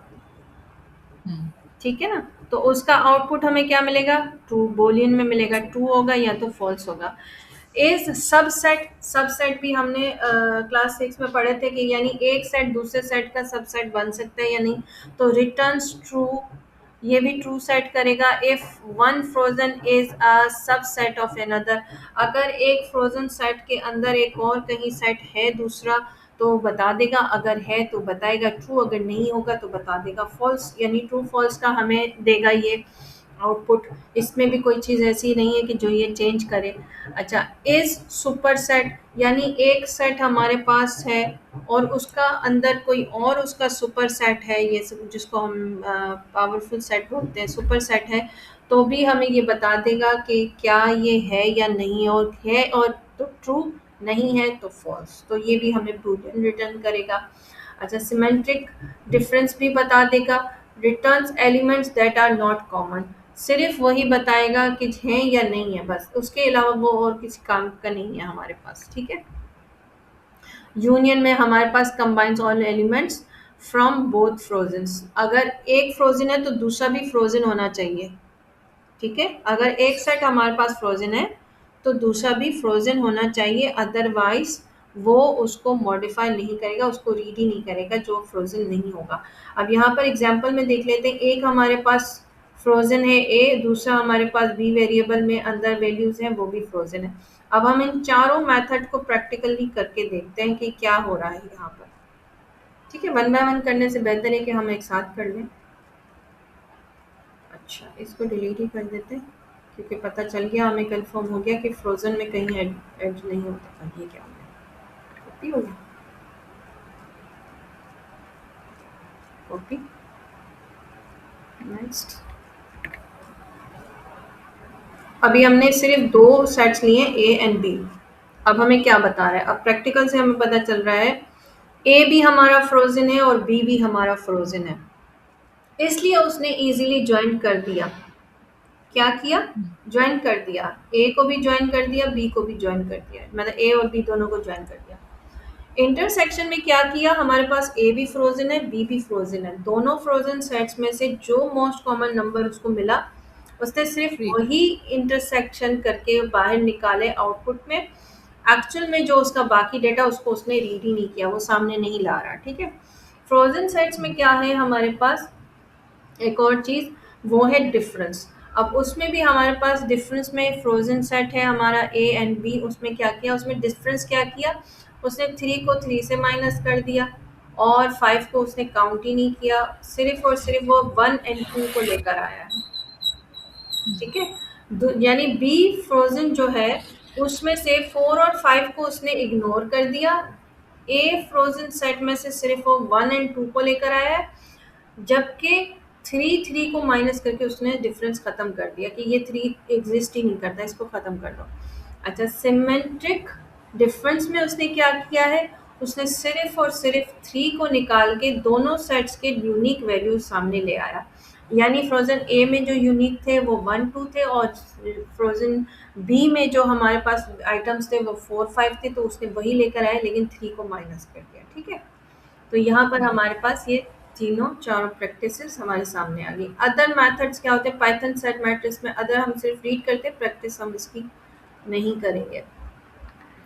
[SPEAKER 1] ठीक है ना। तो उसका आउटपुट हमें क्या मिलेगा, ट्रू बोलियन में मिलेगा, ट्रू होगा या तो फॉल्स होगा। इज सबसेट, सबसेट भी हमने क्लास 6 में पढ़े थे कि यानी एक सेट दूसरे सेट का सबसेट बन सकता है या नहीं। तो रिटर्न्स ट्रू, ये भी ट्रू सेट करेगा। If one frozen is a subset of another, अगर एक फ्रोजन सेट के अंदर एक और कहीं सेट है दूसरा तो बता देगा, अगर है तो बताएगा ट्रू, अगर नहीं होगा तो बता देगा फॉल्स, यानी ट्रू फॉल्स का हमें देगा ये आउटपुट। इसमें भी कोई चीज़ ऐसी नहीं है कि जो ये चेंज करे। अच्छा, इज सुपर सेट, यानी एक सेट हमारे पास है और उसका अंदर कोई और उसका सुपर सेट है, ये सब जिसको हम पावरफुल सेट बोलते हैं, सुपर सेट है, तो भी हमें ये बता देगा कि क्या ये है या नहीं, और है और तो ट्रू, नहीं है तो फॉल्स, तो ये भी हमें बूलियन रिटर्न करेगा। अच्छा, सिमेट्रिक डिफरेंस भी बता देगा। Returns elements that are not common, सिर्फ वही बताएगा कि हैं या नहीं है, बस उसके अलावा वो और किसी काम का नहीं है हमारे पास। ठीक है, यूनियन में हमारे पास combines all elements from both frozens, अगर एक फ्रोजन है तो दूसरा भी फ्रोजन होना चाहिए। ठीक है, अगर एक सेट हमारे पास फ्रोजन है तो दूसरा भी फ्रोजन होना चाहिए, अदरवाइज वो उसको मॉडिफाई नहीं करेगा, उसको रीड ही नहीं करेगा जो फ्रोजन नहीं होगा। अब यहाँ पर एग्जांपल में देख लेते हैं, एक हमारे पास फ्रोजन है ए, दूसरा हमारे पास बी वेरिएबल में अंदर वैल्यूज हैं वो भी फ्रोजन है। अब हम इन चारों मेथड को प्रैक्टिकली करके देखते हैं कि क्या हो रहा है यहाँ पर। ठीक है, वन बाय वन करने से बेहतर है कि हम एक साथ कर लें। अच्छा, इसको डिलीट ही कर देते हैं क्योंकि पता चल गया, हमें कंफर्म हो गया कि फ्रोजन में कहीं ऐड नहीं होता। ये क्या हो गया, कॉपी हो गया, कॉपी, नेक्स्ट। अभी हमने सिर्फ दो सेट्स लिए, ए एंड बी। अब हमें क्या बता रहा है, अब प्रैक्टिकल से हमें पता चल रहा है ए भी हमारा फ्रोजन है और बी भी हमारा फ्रोजन है, इसलिए उसने इजीली ज्वाइन कर दिया। क्या किया, ज्वाइन कर दिया, ए को भी ज्वाइन कर दिया, बी को भी ज्वाइन कर दिया, मतलब ए और बी दोनों को ज्वाइन कर दिया। इंटरसेक्शन में क्या किया, हमारे पास ए भी फ्रोजन है, बी भी फ्रोजन है, दोनों फ्रोजन सेट्स में से जो मोस्ट कॉमन नंबर उसको मिला उसने सिर्फ
[SPEAKER 2] Free.
[SPEAKER 1] वही इंटरसेक्शन करके बाहर निकाले आउटपुट में। एक्चुअल में जो उसका बाकी डेटा उसको उसने रीड ही नहीं किया, वो सामने नहीं ला रहा। ठीक है, फ्रोजन सेट्स में क्या है हमारे पास, एक और चीज वो है डिफरेंस। अब उसमें भी हमारे पास डिफरेंस में फ्रोजन सेट है हमारा ए एंड बी, उसमें क्या किया, उसमें डिफरेंस क्या किया, उसने 3 को 3 से माइनस कर दिया और 5 को उसने काउंट ही नहीं किया, सिर्फ और सिर्फ वो 1 एंड 2 को लेकर आया है। ठीक है, यानी बी फ्रोजन जो है उसमें से 4 और 5 को उसने इग्नोर कर दिया, ए फ्रोजन सेट में से सिर्फ वो 1 एंड 2 को लेकर आया है, जबकि 3 को माइनस करके उसने डिफरेंस खत्म कर दिया कि ये 3 एग्जिस्ट ही नहीं करता, इसको खत्म कर दो। अच्छा, सिमेट्रिक डिफरेंस में उसने क्या किया है, उसने सिर्फ और सिर्फ 3 को निकाल के दोनों सेट्स के यूनिक वैल्यूज सामने ले आया। यानी फ्रोजन ए में जो यूनिक थे वो 1 2 थे और फ्रोजन बी में जो हमारे पास आइटम्स थे वो 4 5 थे, तो उसने वही लेकर आया लेकिन 3 को माइनस कर दिया। ठीक है, तो यहाँ पर हमारे पास ये तीनों चारों प्रैक्टिसेस हमारे सामने आ गई। अदर मेथड्स क्या होते हैं, पाइथन सेट मैट्रिक्स में अदर हम सिर्फ रीड करते हैं, प्रैक्टिस हम इसकी नहीं करेंगे।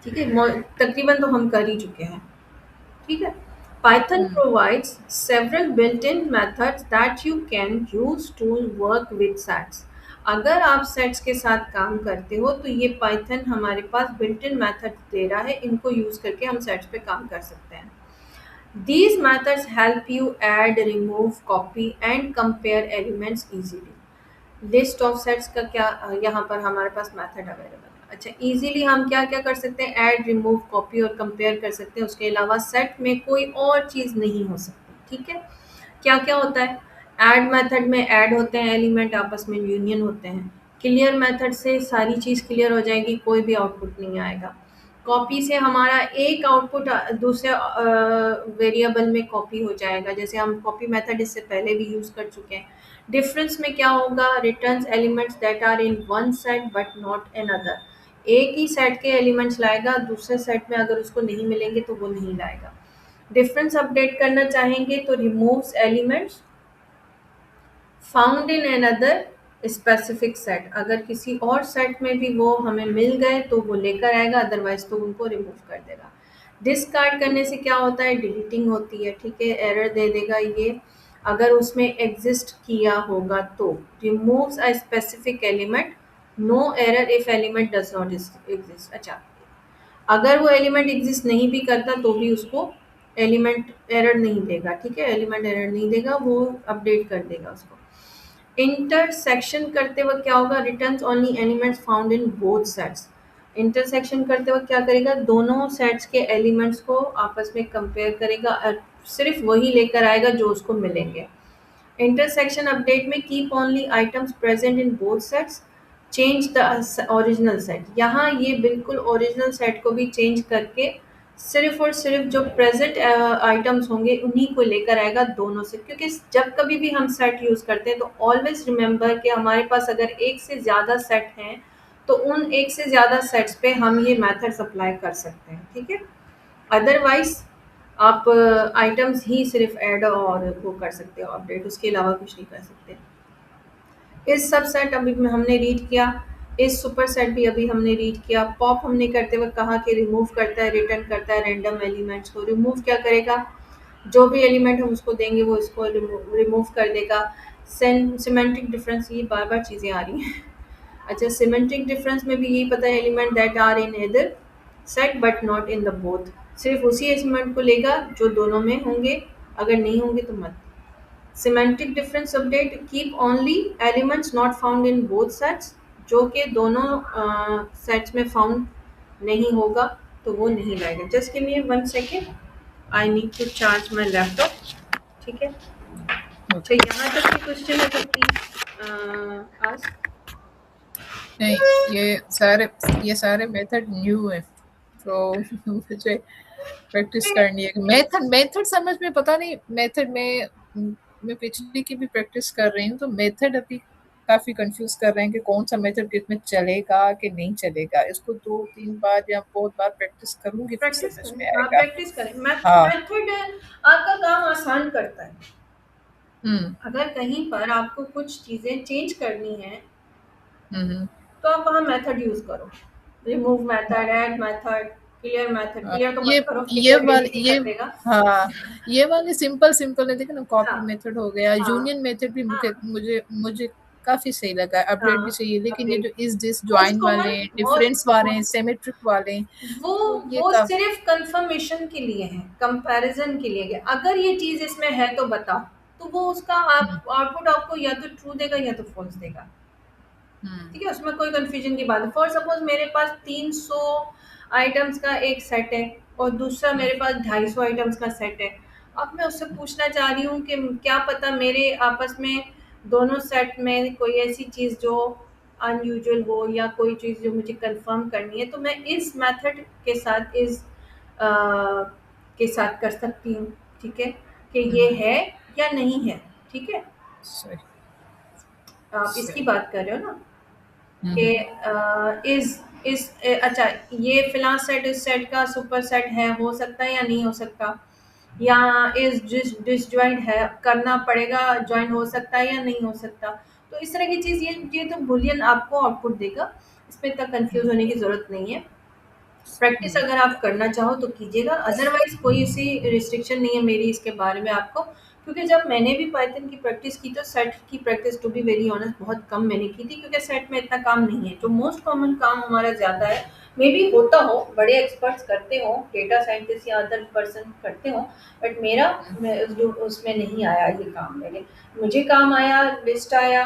[SPEAKER 1] ठीक है, तकरीबन तो हम कर ही चुके हैं। ठीक है, Python provides several built-in methods that you can use to work with sets. अगर आप सेट्स के साथ काम करते हो तो ये पाइथन हमारे पास बिल्ट इन मेथड दे रहा है, इनको यूज करके हम सेट्स पे काम कर सकते हैं। These methods help you add, remove, copy and compare elements easily. List of sets का क्या यहाँ पर हमारे पास मेथड अवेलेबल है। अच्छा, इजीली हम क्या क्या कर सकते हैं, ऐड, रिमूव, कॉपी और कंपेयर कर सकते हैं। उसके अलावा सेट में कोई और चीज़ नहीं हो सकती। ठीक है, क्या क्या होता है, ऐड मेथड में ऐड होते हैं एलिमेंट, आपस में यूनियन होते हैं। क्लियर मेथड से सारी चीज़ क्लियर हो जाएगी, कोई भी आउटपुट नहीं आएगा। कॉपी से हमारा एक आउटपुट दूसरे वेरिएबल में कॉपी हो जाएगा, जैसे हम कॉपी मेथड इससे पहले भी यूज़ कर चुके हैं। डिफरेंस में क्या होगा, returns elements that are in one set but not in other. एक ही सेट के एलिमेंट्स लाएगा, दूसरे सेट में अगर उसको नहीं मिलेंगे तो वो नहीं लाएगा। डिफरेंस अपडेट करना चाहेंगे तो removes elements found in another specific set, अगर किसी और सेट में भी वो हमें मिल गए तो वो लेकर आएगा, अदरवाइज तो उनको रिमूव कर देगा। डिस्कार्ड करने से क्या होता है, डिलीटिंग होती है। ठीक है, एरर दे देगा ये अगर उसमें एग्जिस्ट किया होगा तो। Removes a specific element, no error if element does not exist. अच्छा, अगर वो एलिमेंट एग्जिस्ट नहीं भी करता तो भी उसको एलिमेंट एरर नहीं देगा। ठीक है, एलिमेंट एरर नहीं देगा, वो अपडेट कर देगा उसको। इंटरसेक्शन करते वक्त क्या होगा, returns only elements found in both sets. Intersection करते वक्त क्या करेगा, दोनों सेट्स के एलिमेंट्स को आपस में कंपेयर करेगा और सिर्फ वही लेकर आएगा जो उसको मिलेंगे। इंटरसेक्शन अपडेट में keep only items present in both sets, change the original set. यहाँ ये बिल्कुल ओरिजिनल सेट को भी चेंज करके सिर्फ और सिर्फ जो प्रेजेंट आइटम्स होंगे उन्हीं को लेकर आएगा दोनों से, क्योंकि जब कभी भी हम सेट यूज़ करते हैं तो ऑलवेज रिमेंबर कि हमारे पास अगर एक से ज़्यादा सेट हैं तो उन एक से ज़्यादा सेट्स पे हम ये मेथड्स अप्लाई कर सकते हैं। ठीक है, अदरवाइज आप आइटम्स ही सिर्फ ऐड और वो कर सकते हो अपडेट, उसके अलावा कुछ नहीं कर सकते। इस सब सेट अभी हमने रीड किया, इस सुपर सेट भी अभी हमने रीड किया। पॉप हमने करते वक्त कहा कि रिमूव करता है, रिटर्न करता है रैंडम एलिमेंट्स को। रिमूव क्या करेगा, जो भी एलिमेंट हम उसको देंगे वो इसको रिमूव कर देगा। सिमेंटिक डिफरेंस, ये बार बार चीज़ें आ रही हैं। अच्छा, सिमेंटिक डिफरेंस में भी यही पता है, element that are in either set but not in the both. सिर्फ उसी एलिमेंट को लेगा जो दोनों में होंगे, अगर नहीं होंगे तो मत। Semantic difference update keep only elements not found in both sets, जो कि दोनों सेट्स में फाउंड नहीं होगा तो वो नहीं लाएगा। Just give me 1 second, I need to charge my laptop. ठीक है, तो
[SPEAKER 2] ओके।
[SPEAKER 1] यहाँ तक की क्वेश्चन है तो प्लीज आस्क।
[SPEAKER 2] नहीं, ये सारे मेथड न्यू है, तो मुझे प्रैक्टिस करनी है। मेथड मेथड समझ में, पता नहीं मेथड में, मैं पिछली की भी प्रैक्टिस कर रही हूँ, तो मेथड अभी काफी कंफ्यूज कर रहे हैं कि कौन सा मेथड किसमें चलेगा कि नहीं चलेगा। इसको 2-3 बार या बहुत बार प्रैक्टिस करूंगी फिर
[SPEAKER 1] प्रैक्टिस
[SPEAKER 2] समझ में
[SPEAKER 1] करें, हाँ
[SPEAKER 2] आएगा।
[SPEAKER 1] प्रैक्टिस करें।
[SPEAKER 2] हाँ।
[SPEAKER 1] मेथड आपका काम आसान करता है।
[SPEAKER 2] हम्म।
[SPEAKER 1] अगर कहीं पर आपको कुछ चीजें चेंज करनी है
[SPEAKER 2] हम्म।
[SPEAKER 1] तो आप वहाँ मेथड यूज करो। Remove method, add method, clear method.
[SPEAKER 2] हाँ,
[SPEAKER 1] क्लियर तो मत
[SPEAKER 2] ये
[SPEAKER 1] करो,
[SPEAKER 2] ये
[SPEAKER 1] क्लियर
[SPEAKER 2] वाले
[SPEAKER 1] डिलीट ही
[SPEAKER 2] ये
[SPEAKER 1] कर देगा।
[SPEAKER 2] हाँ, ये वाले सिंपल सिंपल है। देखो ना, कॉपी
[SPEAKER 1] हाँ
[SPEAKER 2] मेथड हो गया,
[SPEAKER 1] हाँ
[SPEAKER 2] यूनियन मेथड भी
[SPEAKER 1] हाँ
[SPEAKER 2] मुझे मुझे मुझे काफी सही लगा, अपडेट भी
[SPEAKER 1] हाँ।
[SPEAKER 2] सही है। लेकिन ये
[SPEAKER 1] अपडेट
[SPEAKER 2] जो is this
[SPEAKER 1] most
[SPEAKER 2] join
[SPEAKER 1] common,
[SPEAKER 2] वाले, डिफरेंस वाले,
[SPEAKER 1] मोस्ट
[SPEAKER 2] सिमेट्रिक वाले,
[SPEAKER 1] वो
[SPEAKER 2] तो ये
[SPEAKER 1] वो
[SPEAKER 2] का
[SPEAKER 1] सिर्फ कंफर्मेशन के लिए है, कंपैरिजन के लिए है। अगर ये चीज इसमें है तो बताओ, तो वो उसका
[SPEAKER 2] हम्म।
[SPEAKER 1] आप आउटपुट आपको या तो ट्रू देगा या तो फॉल्स देगा।
[SPEAKER 2] हम्म।
[SPEAKER 1] ठीक है, उसमें कोई कंफ्यूजन की बात है। फॉर सपोज मेरे पास 300 आइटम्स का एक सेट है और दूसरा
[SPEAKER 2] हम्म।
[SPEAKER 1] मेरे पास 250 आइटम्स का सेट है। अब मैं उससे पूछना चाह रही हूँ कि क्या पता मेरे आपस में दोनों सेट में कोई ऐसी चीज़ जो अनयूजुअल हो या कोई चीज़ जो मुझे कंफर्म करनी है, तो मैं इस मेथड के साथ के साथ कर सकती हूँ। ठीक है, कि ये
[SPEAKER 2] हम्म।
[SPEAKER 1] है या नहीं है। ठीक है,
[SPEAKER 2] सही।
[SPEAKER 1] आप इसकी
[SPEAKER 2] सही।
[SPEAKER 1] बात कर रहे हो ना कि
[SPEAKER 2] हम्म।
[SPEAKER 1] अच्छा, ये फिलहाल सेट इस सेट का सुपर सेट है, हो सकता है या नहीं हो सकता, या इस डिसजॉइंट है, करना पड़ेगा, जॉइन हो सकता है या नहीं हो सकता। तो इस तरह की चीज़, ये तो बुलियन आपको आउटपुट देगा, इसमें इतना कंफ्यूज होने की ज़रूरत नहीं है। प्रैक्टिस
[SPEAKER 2] हम्म।
[SPEAKER 1] अगर आप करना चाहो तो कीजिएगा, अदरवाइज कोई ऐसी रिस्ट्रिक्शन नहीं है मेरी इसके बारे में आपको। क्योंकि जब मैंने भी पाइथन की प्रैक्टिस की तो सेट की practice, to be very honest, बहुत कम मैंने की थी, क्योंकि सेट में इतना काम नहीं है। जो मोस्ट कॉमन काम हमारा ज़्यादा है, मे बी होता हो, बड़े एक्सपर्ट्स करते हो, डेटा साइंटिस्ट या अदर पर्सन करते हो, बट मेरा उसमें नहीं आया ये काम। मुझे काम आया, लिस्ट आया,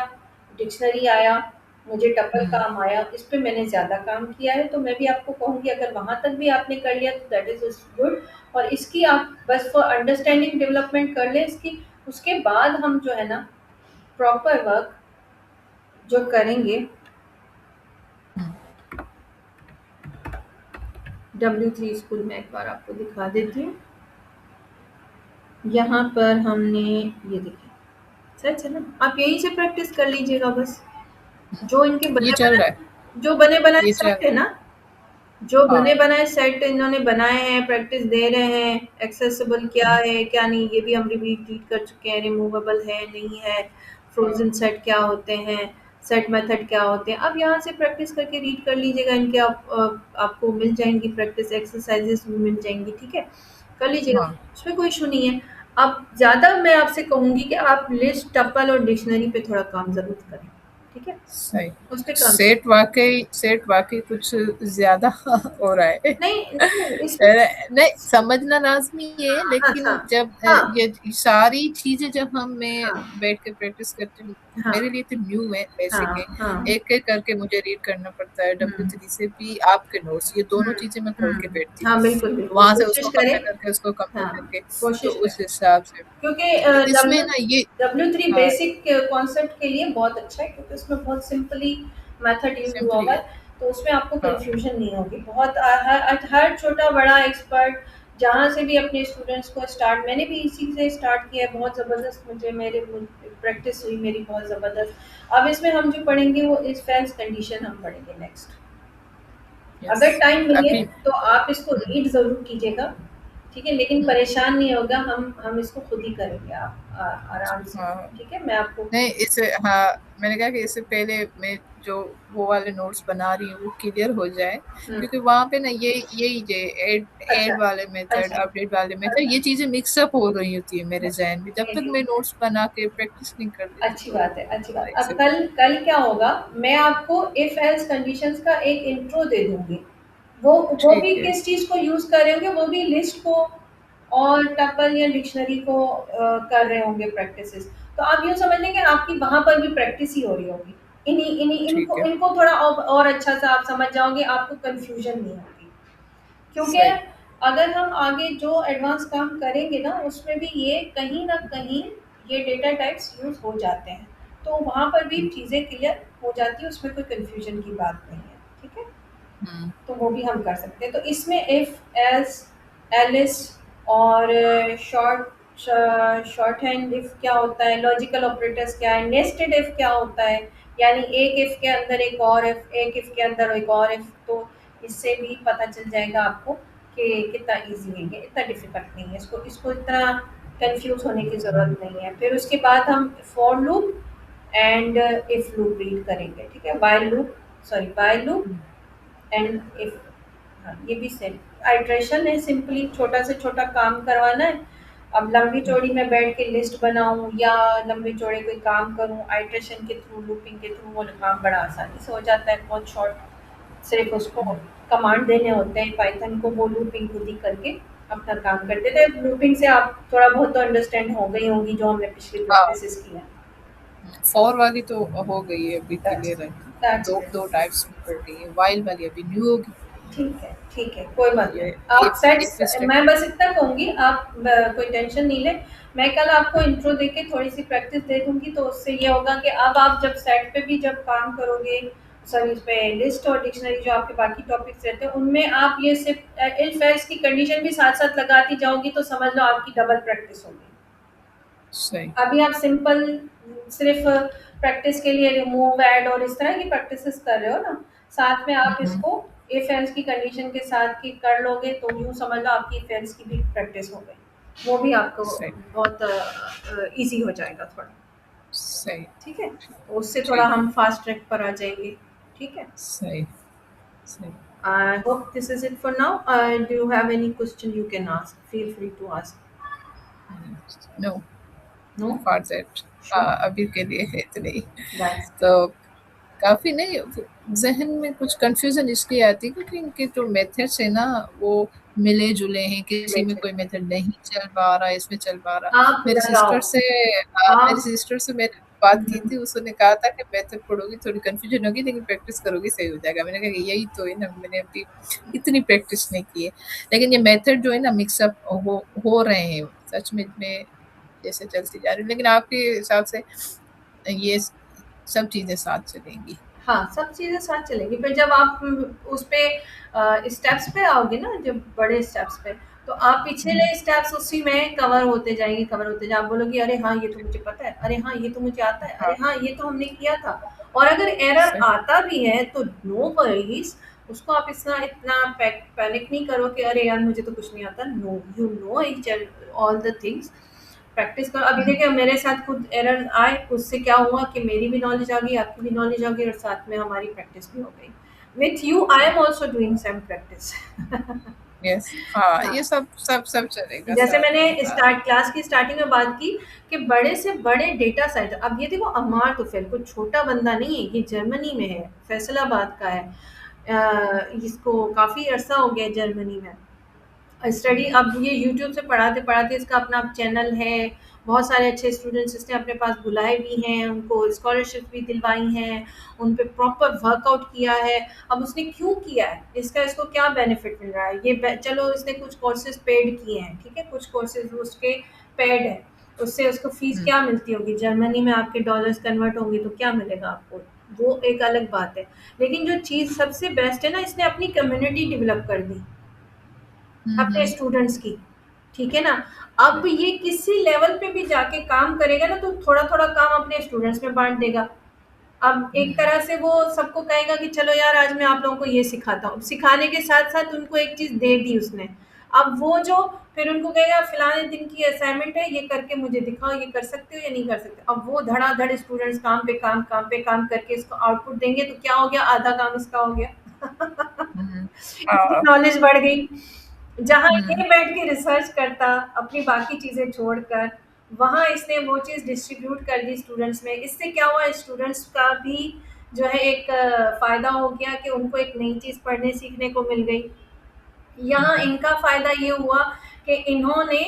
[SPEAKER 1] डिक्शनरी आया, मुझे टपल
[SPEAKER 2] हम्म।
[SPEAKER 1] काम आया, इस पे मैंने ज़्यादा काम किया है। तो मैं भी आपको कहूँगी, अगर वहाँ तक भी आपने कर लिया तो दैट इज़ गुड। और इसकी आप बस फॉर अंडरस्टैंडिंग डेवलपमेंट कर लें इसकी। उसके बाद हम जो है ना प्रॉपर वर्क जो करेंगे,
[SPEAKER 2] हम्म।
[SPEAKER 1] W3 स्कूल में एक बार आपको दिखा देती हूँ। यहाँ पर हमने ये देखिए, सच है ना, आप यहीं से प्रैक्टिस कर लीजिएगा बस। जो इनके
[SPEAKER 2] ये
[SPEAKER 1] बने
[SPEAKER 2] चल रहा है।
[SPEAKER 1] बनाए, जो बने बनाए
[SPEAKER 2] ये चल
[SPEAKER 1] सेट है ना, जो बने
[SPEAKER 2] हाँ।
[SPEAKER 1] बनाए सेट इन्होंने बनाए हैं, प्रैक्टिस दे रहे हैं, एक्सेसिबल क्या
[SPEAKER 2] हम्म।
[SPEAKER 1] है क्या नहीं, ये भी हम रीड कर चुके हैं, रिमूवेबल है नहीं है,
[SPEAKER 2] हाँ।
[SPEAKER 1] फ्रोजन सेट क्या होते हैं, सेट मेथड क्या होते हैं। अब यहाँ से प्रैक्टिस करके रीड कर लीजिएगा इनके, आपको मिल जाएंगी प्रैक्टिस एक्सरसाइजेस भी मिल जाएंगी। ठीक है, कर लीजिएगा,
[SPEAKER 2] हाँ।
[SPEAKER 1] उसमें कोई इशू नहीं है। अब ज़्यादा मैं आपसे कहूँगी कि आप लिस्ट, टपल और डिक्शनरी पे थोड़ा काम ज़रूर करें। ठीक है,
[SPEAKER 2] सही।
[SPEAKER 1] उस पर काम ज़रूर।
[SPEAKER 2] सेठ वाकई कुछ ज्यादा हो रहा है।
[SPEAKER 1] नहीं नहीं, इसमें
[SPEAKER 2] नहीं, समझना लाजमी है,
[SPEAKER 1] हाँ
[SPEAKER 2] लेकिन
[SPEAKER 1] हाँ
[SPEAKER 2] जब
[SPEAKER 1] हाँ
[SPEAKER 2] ये सारी चीजें जब मैं
[SPEAKER 1] हाँ
[SPEAKER 2] बैठ के प्रैक्टिस करती हूँ,
[SPEAKER 1] हाँ
[SPEAKER 2] मेरे लिए तो न्यू है बेसिक है।
[SPEAKER 1] हाँ हाँ।
[SPEAKER 2] एक एक करके मुझे रीड करना पड़ता है, डब्ल्यू
[SPEAKER 1] हुँ,
[SPEAKER 2] थ्री से भी आपके नोट्स, ये दोनों
[SPEAKER 1] हुँ,
[SPEAKER 2] चीजें मैं खोल के
[SPEAKER 1] हुँ।
[SPEAKER 2] बैठती
[SPEAKER 1] हाँ, बिल्कुल,
[SPEAKER 2] हूँ,
[SPEAKER 1] बिल्कुल,
[SPEAKER 2] वहां से
[SPEAKER 1] कोशिश
[SPEAKER 2] उसको
[SPEAKER 1] करें।
[SPEAKER 2] कंपेयर करके, उसको कंपेयर
[SPEAKER 1] हाँ,
[SPEAKER 2] करके, तो
[SPEAKER 1] कोशिश
[SPEAKER 2] उस
[SPEAKER 1] करें।
[SPEAKER 2] हिसाब से।
[SPEAKER 1] क्योंकि
[SPEAKER 2] इसमें ना ये
[SPEAKER 1] W3
[SPEAKER 2] हाँ,
[SPEAKER 1] बेसिक कॉन्सेप्ट के लिए बहुत अच्छा है, क्योंकि उसमें बहुत सिंपली मेथड यूज़ हुआ
[SPEAKER 2] सिंपली
[SPEAKER 1] हुआ
[SPEAKER 2] है।
[SPEAKER 1] है, तो उसमें आपको
[SPEAKER 2] हाँ।
[SPEAKER 1] कन्फ्यूज़न नहीं होगी। बहुत हर छोटा-बड़ा एक्सपर्ट जहाँ से भी अपने स्टूडेंट्स को स्टार्ट, मैंने भी इसी से स्टार्ट किया है, बहुत ज़बरदस्त मुझे मेरे प्रैक्टिस हुई मेरी बहुत ज़बरदस्त। अब इसमें हम जो पढ़ेंगे वो इफ एल्स कंडीशन हम पढ़ेंगे नेक्स्ट।
[SPEAKER 2] यस।
[SPEAKER 1] अगर टाइम मिले
[SPEAKER 2] अभी
[SPEAKER 1] तो आप इसको रीड ज़रूर कीजिएगा। ठीक है? लेकिन
[SPEAKER 2] हुँ,
[SPEAKER 1] परेशान नहीं होगा, हम इसको खुद ही करेंगे, आप आराम से,
[SPEAKER 2] हाँ।
[SPEAKER 1] ठीक है? मैं आपको
[SPEAKER 2] नहीं इससे हाँ, मैंने कहा कि इससे पहले मैं जो वो वाले नोट्स बना रही हूँ वो क्लियर हो जाए,
[SPEAKER 1] हुँ,
[SPEAKER 2] क्योंकि वहाँ पे ना ये ऐड
[SPEAKER 1] अच्छा,
[SPEAKER 2] ऐड वाले मेथड,
[SPEAKER 1] अच्छा,
[SPEAKER 2] अपडेट वाले मेथड,
[SPEAKER 1] अच्छा,
[SPEAKER 2] ये चीज़ें मिक्स अप हो रही होती है मेरे ज़हन में, जब
[SPEAKER 1] नहीं,
[SPEAKER 2] तक
[SPEAKER 1] नहीं,
[SPEAKER 2] मैं नोट्स बना के प्रैक्टिस नहीं कर लेती
[SPEAKER 1] अच्छी
[SPEAKER 2] तो
[SPEAKER 1] बात है, अच्छी बात।
[SPEAKER 2] लाइक
[SPEAKER 1] अब
[SPEAKER 2] से
[SPEAKER 1] कल कल क्या होगा, मैं आपको इफ एल्स कंडीशंस का एक इंट्रो दे दूँगी। वो भी
[SPEAKER 2] ठीक है।
[SPEAKER 1] किस चीज़ को यूज़ कर रहे होंगे, वो भी लिस्ट को और टपल या डिक्शनरी को कर रहे होंगे प्रैक्टिसेस। तो आप यूँ समझ लें कि आपकी वहाँ पर भी प्रैक्टिस ही हो रही होगी। इन्हीं इन्हीं
[SPEAKER 2] ठीक
[SPEAKER 1] इनको
[SPEAKER 2] है।
[SPEAKER 1] इनको थोड़ा और अच्छा से आप समझ जाओगे, आपको कन्फ्यूज़न नहीं होगी। क्योंकि
[SPEAKER 2] सही।
[SPEAKER 1] अगर हम आगे जो एडवांस काम करेंगे ना, उसमें भी ये कहीं न कहीं ये डेटा टाइप्स यूज़ हो जाते हैं। तो वहाँ पर भी
[SPEAKER 2] हुँ,
[SPEAKER 1] चीज़ें क्लियर हो जाती हैं, उसमें कोई कन्फ्यूज़न की बात नहीं है। ठीक है?
[SPEAKER 2] हुँ,
[SPEAKER 1] तो वो भी हम कर सकते हैं। तो इसमें इफ, एल्स, एलिस और शॉर्ट हैंड इफ क्या होता है, लॉजिकल ऑपरेटर्स क्या है, नेस्टेड इफ क्या होता है, यानी एक इफ के अंदर एक और इफ, एक इफ के अंदर एक और इफ। तो इससे भी पता चल जाएगा आपको कि कितना ईज़ी है ये, इतना डिफ़िकल्ट नहीं है। इसको इसको इतना कन्फ्यूज़ होने की ज़रूरत नहीं है। फिर उसके बाद हम for loop and if loop read करेंगे, ठीक है? While loop
[SPEAKER 2] hmm,
[SPEAKER 1] and if. हाँ, ये भी सेम आइटरेशन है, सिंपली छोटा से छोटा काम करवाना है। अब लंबी
[SPEAKER 2] हुँ,
[SPEAKER 1] चौड़ी मैं बैठ के लिस्ट बनाऊं या लंबी चौड़े कोई काम करूं, आइटरेशन के थ्रू, लूपिंग के थ्रू, वो काम बड़ा आसानी से हो जाता है, बहुत शॉर्ट। सिर्फ उसको
[SPEAKER 2] हुँ।
[SPEAKER 1] कमांड देने होते हैं पाइथन को, वो लूपिंग खुद ही करके अपना काम कर देते हैं। लूपिंग से आप थोड़ा बहुत तो अंडरस्टैंड हो गई होंगी, जो हमने पिछली
[SPEAKER 2] हाँ,
[SPEAKER 1] प्रैक्टिस की है।
[SPEAKER 2] फॉर वाली तो हो गई है, अभी
[SPEAKER 1] दैट्स
[SPEAKER 2] क्लियर है।
[SPEAKER 1] दैट्स
[SPEAKER 2] 2 टाइप्स में पड़ गई है, व्हाइल वाली अभी न्यू होगी।
[SPEAKER 1] ठीक है, कोई बात
[SPEAKER 2] ये
[SPEAKER 1] नहीं। आप सेट्स,
[SPEAKER 2] इफ
[SPEAKER 1] मैं
[SPEAKER 2] स्टेटमेंट।
[SPEAKER 1] बस इतना कहूँगी, आप कोई टेंशन नहीं लें। मैं कल आपको इंट्रो देके थोड़ी-सी प्रैक्टिस दे दूँगी, तो उससे ये होगा कि अब आप जब सेट पे भी जब काम करोगे, सॉरी, इस पे लिस्ट और डिक्शनरी जो आपके बाकी टॉपिक्स रहते हैं, उनमें आप ये सिर्फ़ इफ एल्स की कंडीशन भी साथ-साथ लगाती जाओगी, तो समझ लो आपकी डबल प्रैक्टिस होगी।
[SPEAKER 2] सही।
[SPEAKER 1] अभी आप सिंपल सिर्फ प्रैक्टिस के लिए रिमूव, ऐड और इस तरह की प्रैक्टिसेस कर रहे हो ना, साथ में
[SPEAKER 2] हुँ,
[SPEAKER 1] आप
[SPEAKER 2] हुँ,
[SPEAKER 1] इसको इफ एल्स की कंडीशन के साथ की कर लोगे, तो यूँ समझ लो आपकी इफ एल्स की भी प्रैक्टिस हो गई। वो भी आपको
[SPEAKER 2] सही,
[SPEAKER 1] बहुत ईज़ी हो जाएगा थोड़ा,
[SPEAKER 2] सही,
[SPEAKER 1] ठीक है? उससे थोड़ा
[SPEAKER 2] ठीक,
[SPEAKER 1] हम फास्ट ट्रैक पर आ जाएँगे, ठीक है?
[SPEAKER 2] सही, सही।
[SPEAKER 1] I hope this is it for now. Do you have any question you can ask? Feel free to ask.
[SPEAKER 2] No,
[SPEAKER 1] no?
[SPEAKER 2] For that
[SPEAKER 1] sure?
[SPEAKER 2] अभी के लिए है इतना ही।
[SPEAKER 1] दैट्स
[SPEAKER 2] तो
[SPEAKER 1] ग्रेट।
[SPEAKER 2] काफ़ी नहीं, ज़हन में कुछ कन्फ्यूज़न इसलिए आती है क्योंकि इनके जो मेथड्स हैं ना, वो मिले-जुले हैं, किसी में कोई मेथड नहीं चल पा रहा है, इसमें चल पा रहा।
[SPEAKER 1] आप
[SPEAKER 2] मेरे
[SPEAKER 1] लगाओ,
[SPEAKER 2] सिस्टर से मेरी
[SPEAKER 1] आप
[SPEAKER 2] सिस्टर से मैंने बात की
[SPEAKER 1] हुँ,
[SPEAKER 2] थी, उसने कहा था कि मेथड पढ़ोगी थोड़ी कन्फ्यूज़न होगी लेकिन प्रैक्टिस करोगी सही हो जाएगा। मैंने कहा कि यही तो है ना, मैंने अभी इतनी प्रैक्टिस नहीं की है। लेकिन ये मेथड जो है ना मिक्स अप हो रहे हैं, सच में जैसे चलती जा रही है। लेकिन आपके हिसाब से ये सब चीज़ें साथ चलेंगी।
[SPEAKER 1] हाँ, सब चीज़ें साथ चलेंगी। फिर जब आप उस पे स्टेप्स पे आओगे ना, जब बड़े स्टेप्स पे, तो आप
[SPEAKER 2] हुँ,
[SPEAKER 1] पिछले स्टेप्स उसी में कवर होते जाएँगे, कवर होते जाए, आप बोलोगे, "अरे हाँ, ये तो मुझे पता है। अरे हाँ, ये तो मुझे आता है। अरे
[SPEAKER 2] हाँ,
[SPEAKER 1] हाँ, ये तो हमने किया था।" और अगर एरर
[SPEAKER 2] सही।
[SPEAKER 1] आता भी है, तो नो वरीज़, उसको आप इतना इतना पैनिक नहीं करो कि, "अरे यार, मुझे तो कुछ नहीं आता।" No, you know each and all the things. Practice करो। अभी
[SPEAKER 2] हुँ,
[SPEAKER 1] देखिए मेरे साथ खुद एरर आए, उससे क्या हुआ कि मेरी भी नॉलेज आ गई, आपकी भी नॉलेज आ गई और साथ में हमारी प्रैक्टिस भी हो गई। विथ यू आई
[SPEAKER 2] सही।
[SPEAKER 1] Am also doing some practice.
[SPEAKER 2] Yes, हाँ,
[SPEAKER 1] हाँ,
[SPEAKER 2] ये सब चलेगा
[SPEAKER 1] जैसे
[SPEAKER 2] साथ
[SPEAKER 1] मैंने
[SPEAKER 2] में, साथ
[SPEAKER 1] स्टार्ट क्लास की स्टार्टिंग में बात की कि बड़े से बड़े डेटा सेट, अब ये देखो अमार तुफैल कोई छोटा बंदा नहीं है, ये जर्मनी में है, फैसलाबाद का है। इसको काफ़ी अरसा हो गया है जर्मनी में। स्टडी,
[SPEAKER 2] हुँ,
[SPEAKER 1] अब ये यूट्यूब से पढ़ाते-पढ़ाते इसका अपना चैनल है, बहुत सारे अच्छे स्टूडेंट्स इसने अपने पास बुलाए भी हैं, उनको स्कॉलरशिप भी दिलवाई हैं, उन पे प्रॉपर वर्कआउट किया है। अब उसने क्यों किया है? इसको क्या बेनिफिट मिल रहा है? ये बे चलो इसने कुछ कोर्सेज़ पेड किए हैं, ठीक है? कुछ कोर्सेज़ उसके पेड हैं, उससे उसको फ़ीस
[SPEAKER 2] हुँ,
[SPEAKER 1] क्या मिलती होगी? जर्मनी में आपके डॉलर्स कन्वर्ट होंगे तो क्या मिलेगा आपको? वो एक अलग बात है। लेकिन जो चीज़ सबसे बेस्ट है ना, इसने अपनी कम्युनिटी डेवलप कर दी।
[SPEAKER 2] हुँ,
[SPEAKER 1] अपने
[SPEAKER 2] हुँ,
[SPEAKER 1] स्टूडेंट्स की, ठीक है ना? अब
[SPEAKER 2] सही,
[SPEAKER 1] ये किसी लेवल पे भी जाके काम करेगा ना, तो थोड़ा-थोड़ा काम अपने स्टूडेंट्स में बाँट देगा। अब एक
[SPEAKER 2] हुँ,
[SPEAKER 1] तरह से वो सबको कहेगा कि चलो यार, आज मैं आप लोगों को ये सिखाता हूँ। सिखाने के साथ-साथ उनको एक चीज़ दे दी उसने। अब वो जो फिर उनको कहेगा फलाने दिन की असाइनमेंट है, ये करके मुझे दिखाओ, ये कर सकते हो या नहीं कर सकते। अब वो धड़ाधड़ स्टूडेंट्स काम पे काम करके इसको आउटपुट देंगे, तो क्या हो गया, आधा काम इसका हो गया।
[SPEAKER 2] हुँ,
[SPEAKER 1] इसकी
[SPEAKER 2] हाँ,
[SPEAKER 1] नॉलेज बढ़ गई। जहाँ
[SPEAKER 2] हुँ,
[SPEAKER 1] ये बैठ के रिसर्च करता अपनी बाकी चीज़ें छोड़कर, वहाँ इसने वो चीज़ डिस्ट्रीब्यूट कर दी स्टूडेंट्स में। इससे क्या हुआ, स्टूडेंट्स का भी जो है एक फ़ायदा हो गया कि उनको एक नई चीज़ पढ़ने सीखने को मिल गई। यहाँ
[SPEAKER 2] हुँ,
[SPEAKER 1] इनका फ़ायदा ये हुआ कि इन्होंने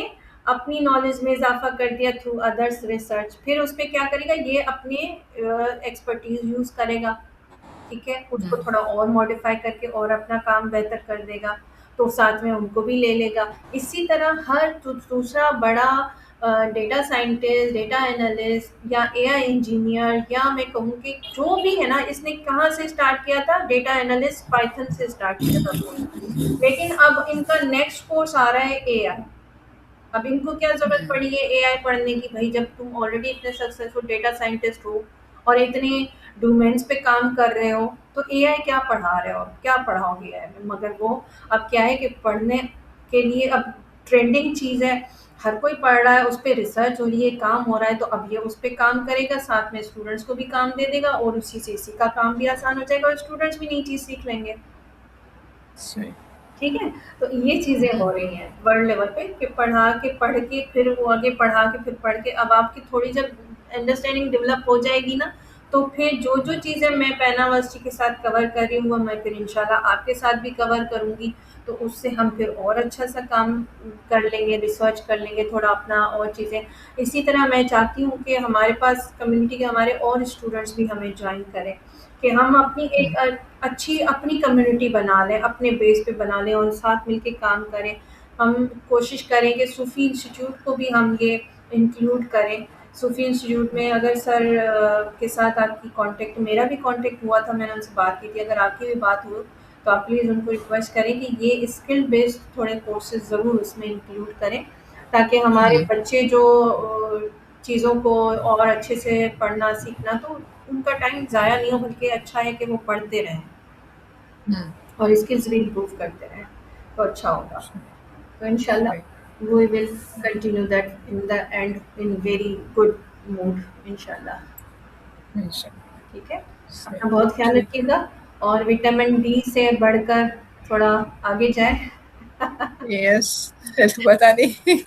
[SPEAKER 1] अपनी नॉलेज में इज़ाफ़ा कर दिया थ्रू अदर्स रिसर्च। फिर उसपे क्या करेगा, ये अपने एक्सपर्टीज़ यूज़ करेगा। ठीक है, उसको
[SPEAKER 2] हुँ,
[SPEAKER 1] थोड़ा और मॉडिफाई करके और अपना काम बेहतर कर देगा, तो साथ में उनको भी ले लेगा। इसी तरह हर दूसरा बड़ा डेटा साइंटिस्ट, डेटा एनालिस्ट या एआई इंजीनियर, या मैं कहूँ कि जो भी है ना, इसने कहाँ से स्टार्ट किया था, डेटा एनालिस्ट पाइथन से स्टार्ट किया था कोर्स। लेकिन अब इनका नेक्स्ट कोर्स आ रहा है एआई। अब इनको क्या ज़रूरत
[SPEAKER 2] हुँ,
[SPEAKER 1] पड़ी है एआई पढ़ने की, भई जब तुम ऑलरेडी इतने सक्सेसफुल डेटा साइंटिस्ट हो और इतने डोमेन्स पे काम कर रहे हो, तो एआई क्या पढ़ा रहे हो? क्या पढ़ाओगे एआई में? मगर वो अब क्या है कि पढ़ने के लिए अब ट्रेंडिंग चीज़ है, हर कोई पढ़ रहा है, उस पे रिसर्च हो रही है, काम हो रहा है, तो अब ये उस पे काम करेगा, साथ में स्टूडेंट्स को भी काम दे देगा और उसी से इसी का काम भी आसान हो जाएगा और स्टूडेंट्स भी नई चीज़ सीख लेंगे।
[SPEAKER 2] सही।
[SPEAKER 1] ठीक है? तो ये चीज़ें
[SPEAKER 2] हुँ,
[SPEAKER 1] हो रही हैं वर्ल्ड लेवल पे कि पढ़ के फिर वो आगे पढ़ा के फिर पढ़ के अब आपकी थोड़ी जब अंडरस्टैंडिंग डेवलप हो जाएगी ना, तो फिर जो-जो चीज़ें मैं पैना यूनिवर्सिटी के साथ कवर कर रही हूँ, वो मैं फिर इंशाल्लाह आपके साथ भी कवर करूँगी। तो उससे हम फिर और अच्छा-सा काम कर लेंगे, रिसर्च कर लेंगे, थोड़ा अपना और चीज़ें। इसी तरह मैं चाहती हूँ कि हमारे पास कम्युनिटी के हमारे और स्टूडेंट्स भी हमें जॉइन करें, कि हम अपनी एक
[SPEAKER 2] हुँ,
[SPEAKER 1] अच्छी अपनी कम्युनिटी बना लें, अपने बेस पे बना लें और साथ मिलके काम करें। हम कोशिश करें कि सूफ़ी इंस्टीट्यूट को भी हम ये इंक्लूड करें। सूफ़ी इंस्टीट्यूट में अगर सर के साथ आपकी कॉन्टैक्ट, मेरा भी कॉन्टैक्ट हुआ था, मैंने उनसे बात की थी, अगर आपकी भी बात हो, तो आप प्लीज़ उनको रिक्वेस्ट करें कि ये स्किल बेस्ड थोड़े कोर्सेज़ ज़रूर उसमें इंक्लूड करें, ताकि हमारे
[SPEAKER 2] हुँ,
[SPEAKER 1] बच्चे जो चीज़ों को और अच्छे से पढ़ना सीखना, तो उनका टाइम ज़ाया नहीं हो, बल्कि अच्छा है कि वो पढ़ते रहें
[SPEAKER 2] हुँ,
[SPEAKER 1] और स्किल्स भी इम्प्रूव करते रहें, तो अच्छा होगा।
[SPEAKER 2] सही,
[SPEAKER 1] तो इंशाल्लाह we will continue that in the end in very good mood इंशाल्लाह।
[SPEAKER 2] इंशाल्लाह,
[SPEAKER 1] ठीक है?
[SPEAKER 2] सही,
[SPEAKER 1] अपना बहुत ख़्याल
[SPEAKER 2] ठीक है।
[SPEAKER 1] रखिएगा और विटामिन डी से बढ़कर थोड़ा आगे जाएँ।
[SPEAKER 2] यस, पता नहीं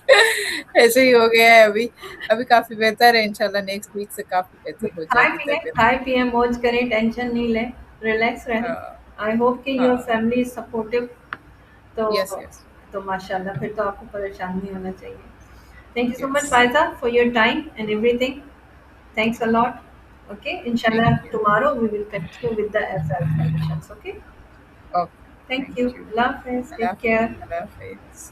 [SPEAKER 2] ऐसे ही हो गया है अभी। अभी काफ़ी बेहतर है, इंशाल्लाह नेक्स्ट वीक से काफ़ी बेहतर हो जाएगी तबीयत।
[SPEAKER 1] खाएँ पिएँ, मौज करें, टेंशन नहीं लें, रिलैक्स रहें।
[SPEAKER 2] हाँ,
[SPEAKER 1] आई होप कि योर
[SPEAKER 2] हाँ,
[SPEAKER 1] फैमिली इज़ सपोर्टिव। तो
[SPEAKER 2] यस, यस,
[SPEAKER 1] माशाल्लाह फिर तो आपको परेशान नहीं होना चाहिए। Thank you so much,
[SPEAKER 2] yes,
[SPEAKER 1] Faiza, for your time and everything. Thanks a lot. Okay,
[SPEAKER 2] thank
[SPEAKER 1] inshallah,
[SPEAKER 2] you.
[SPEAKER 1] tomorrow we will continue with the self solutions. Okay,
[SPEAKER 2] okay,
[SPEAKER 1] thank you.
[SPEAKER 2] Thank you.
[SPEAKER 1] Allah Hafiz.
[SPEAKER 2] Allah
[SPEAKER 1] Take care.
[SPEAKER 2] अल्लाह हाफ़िज़।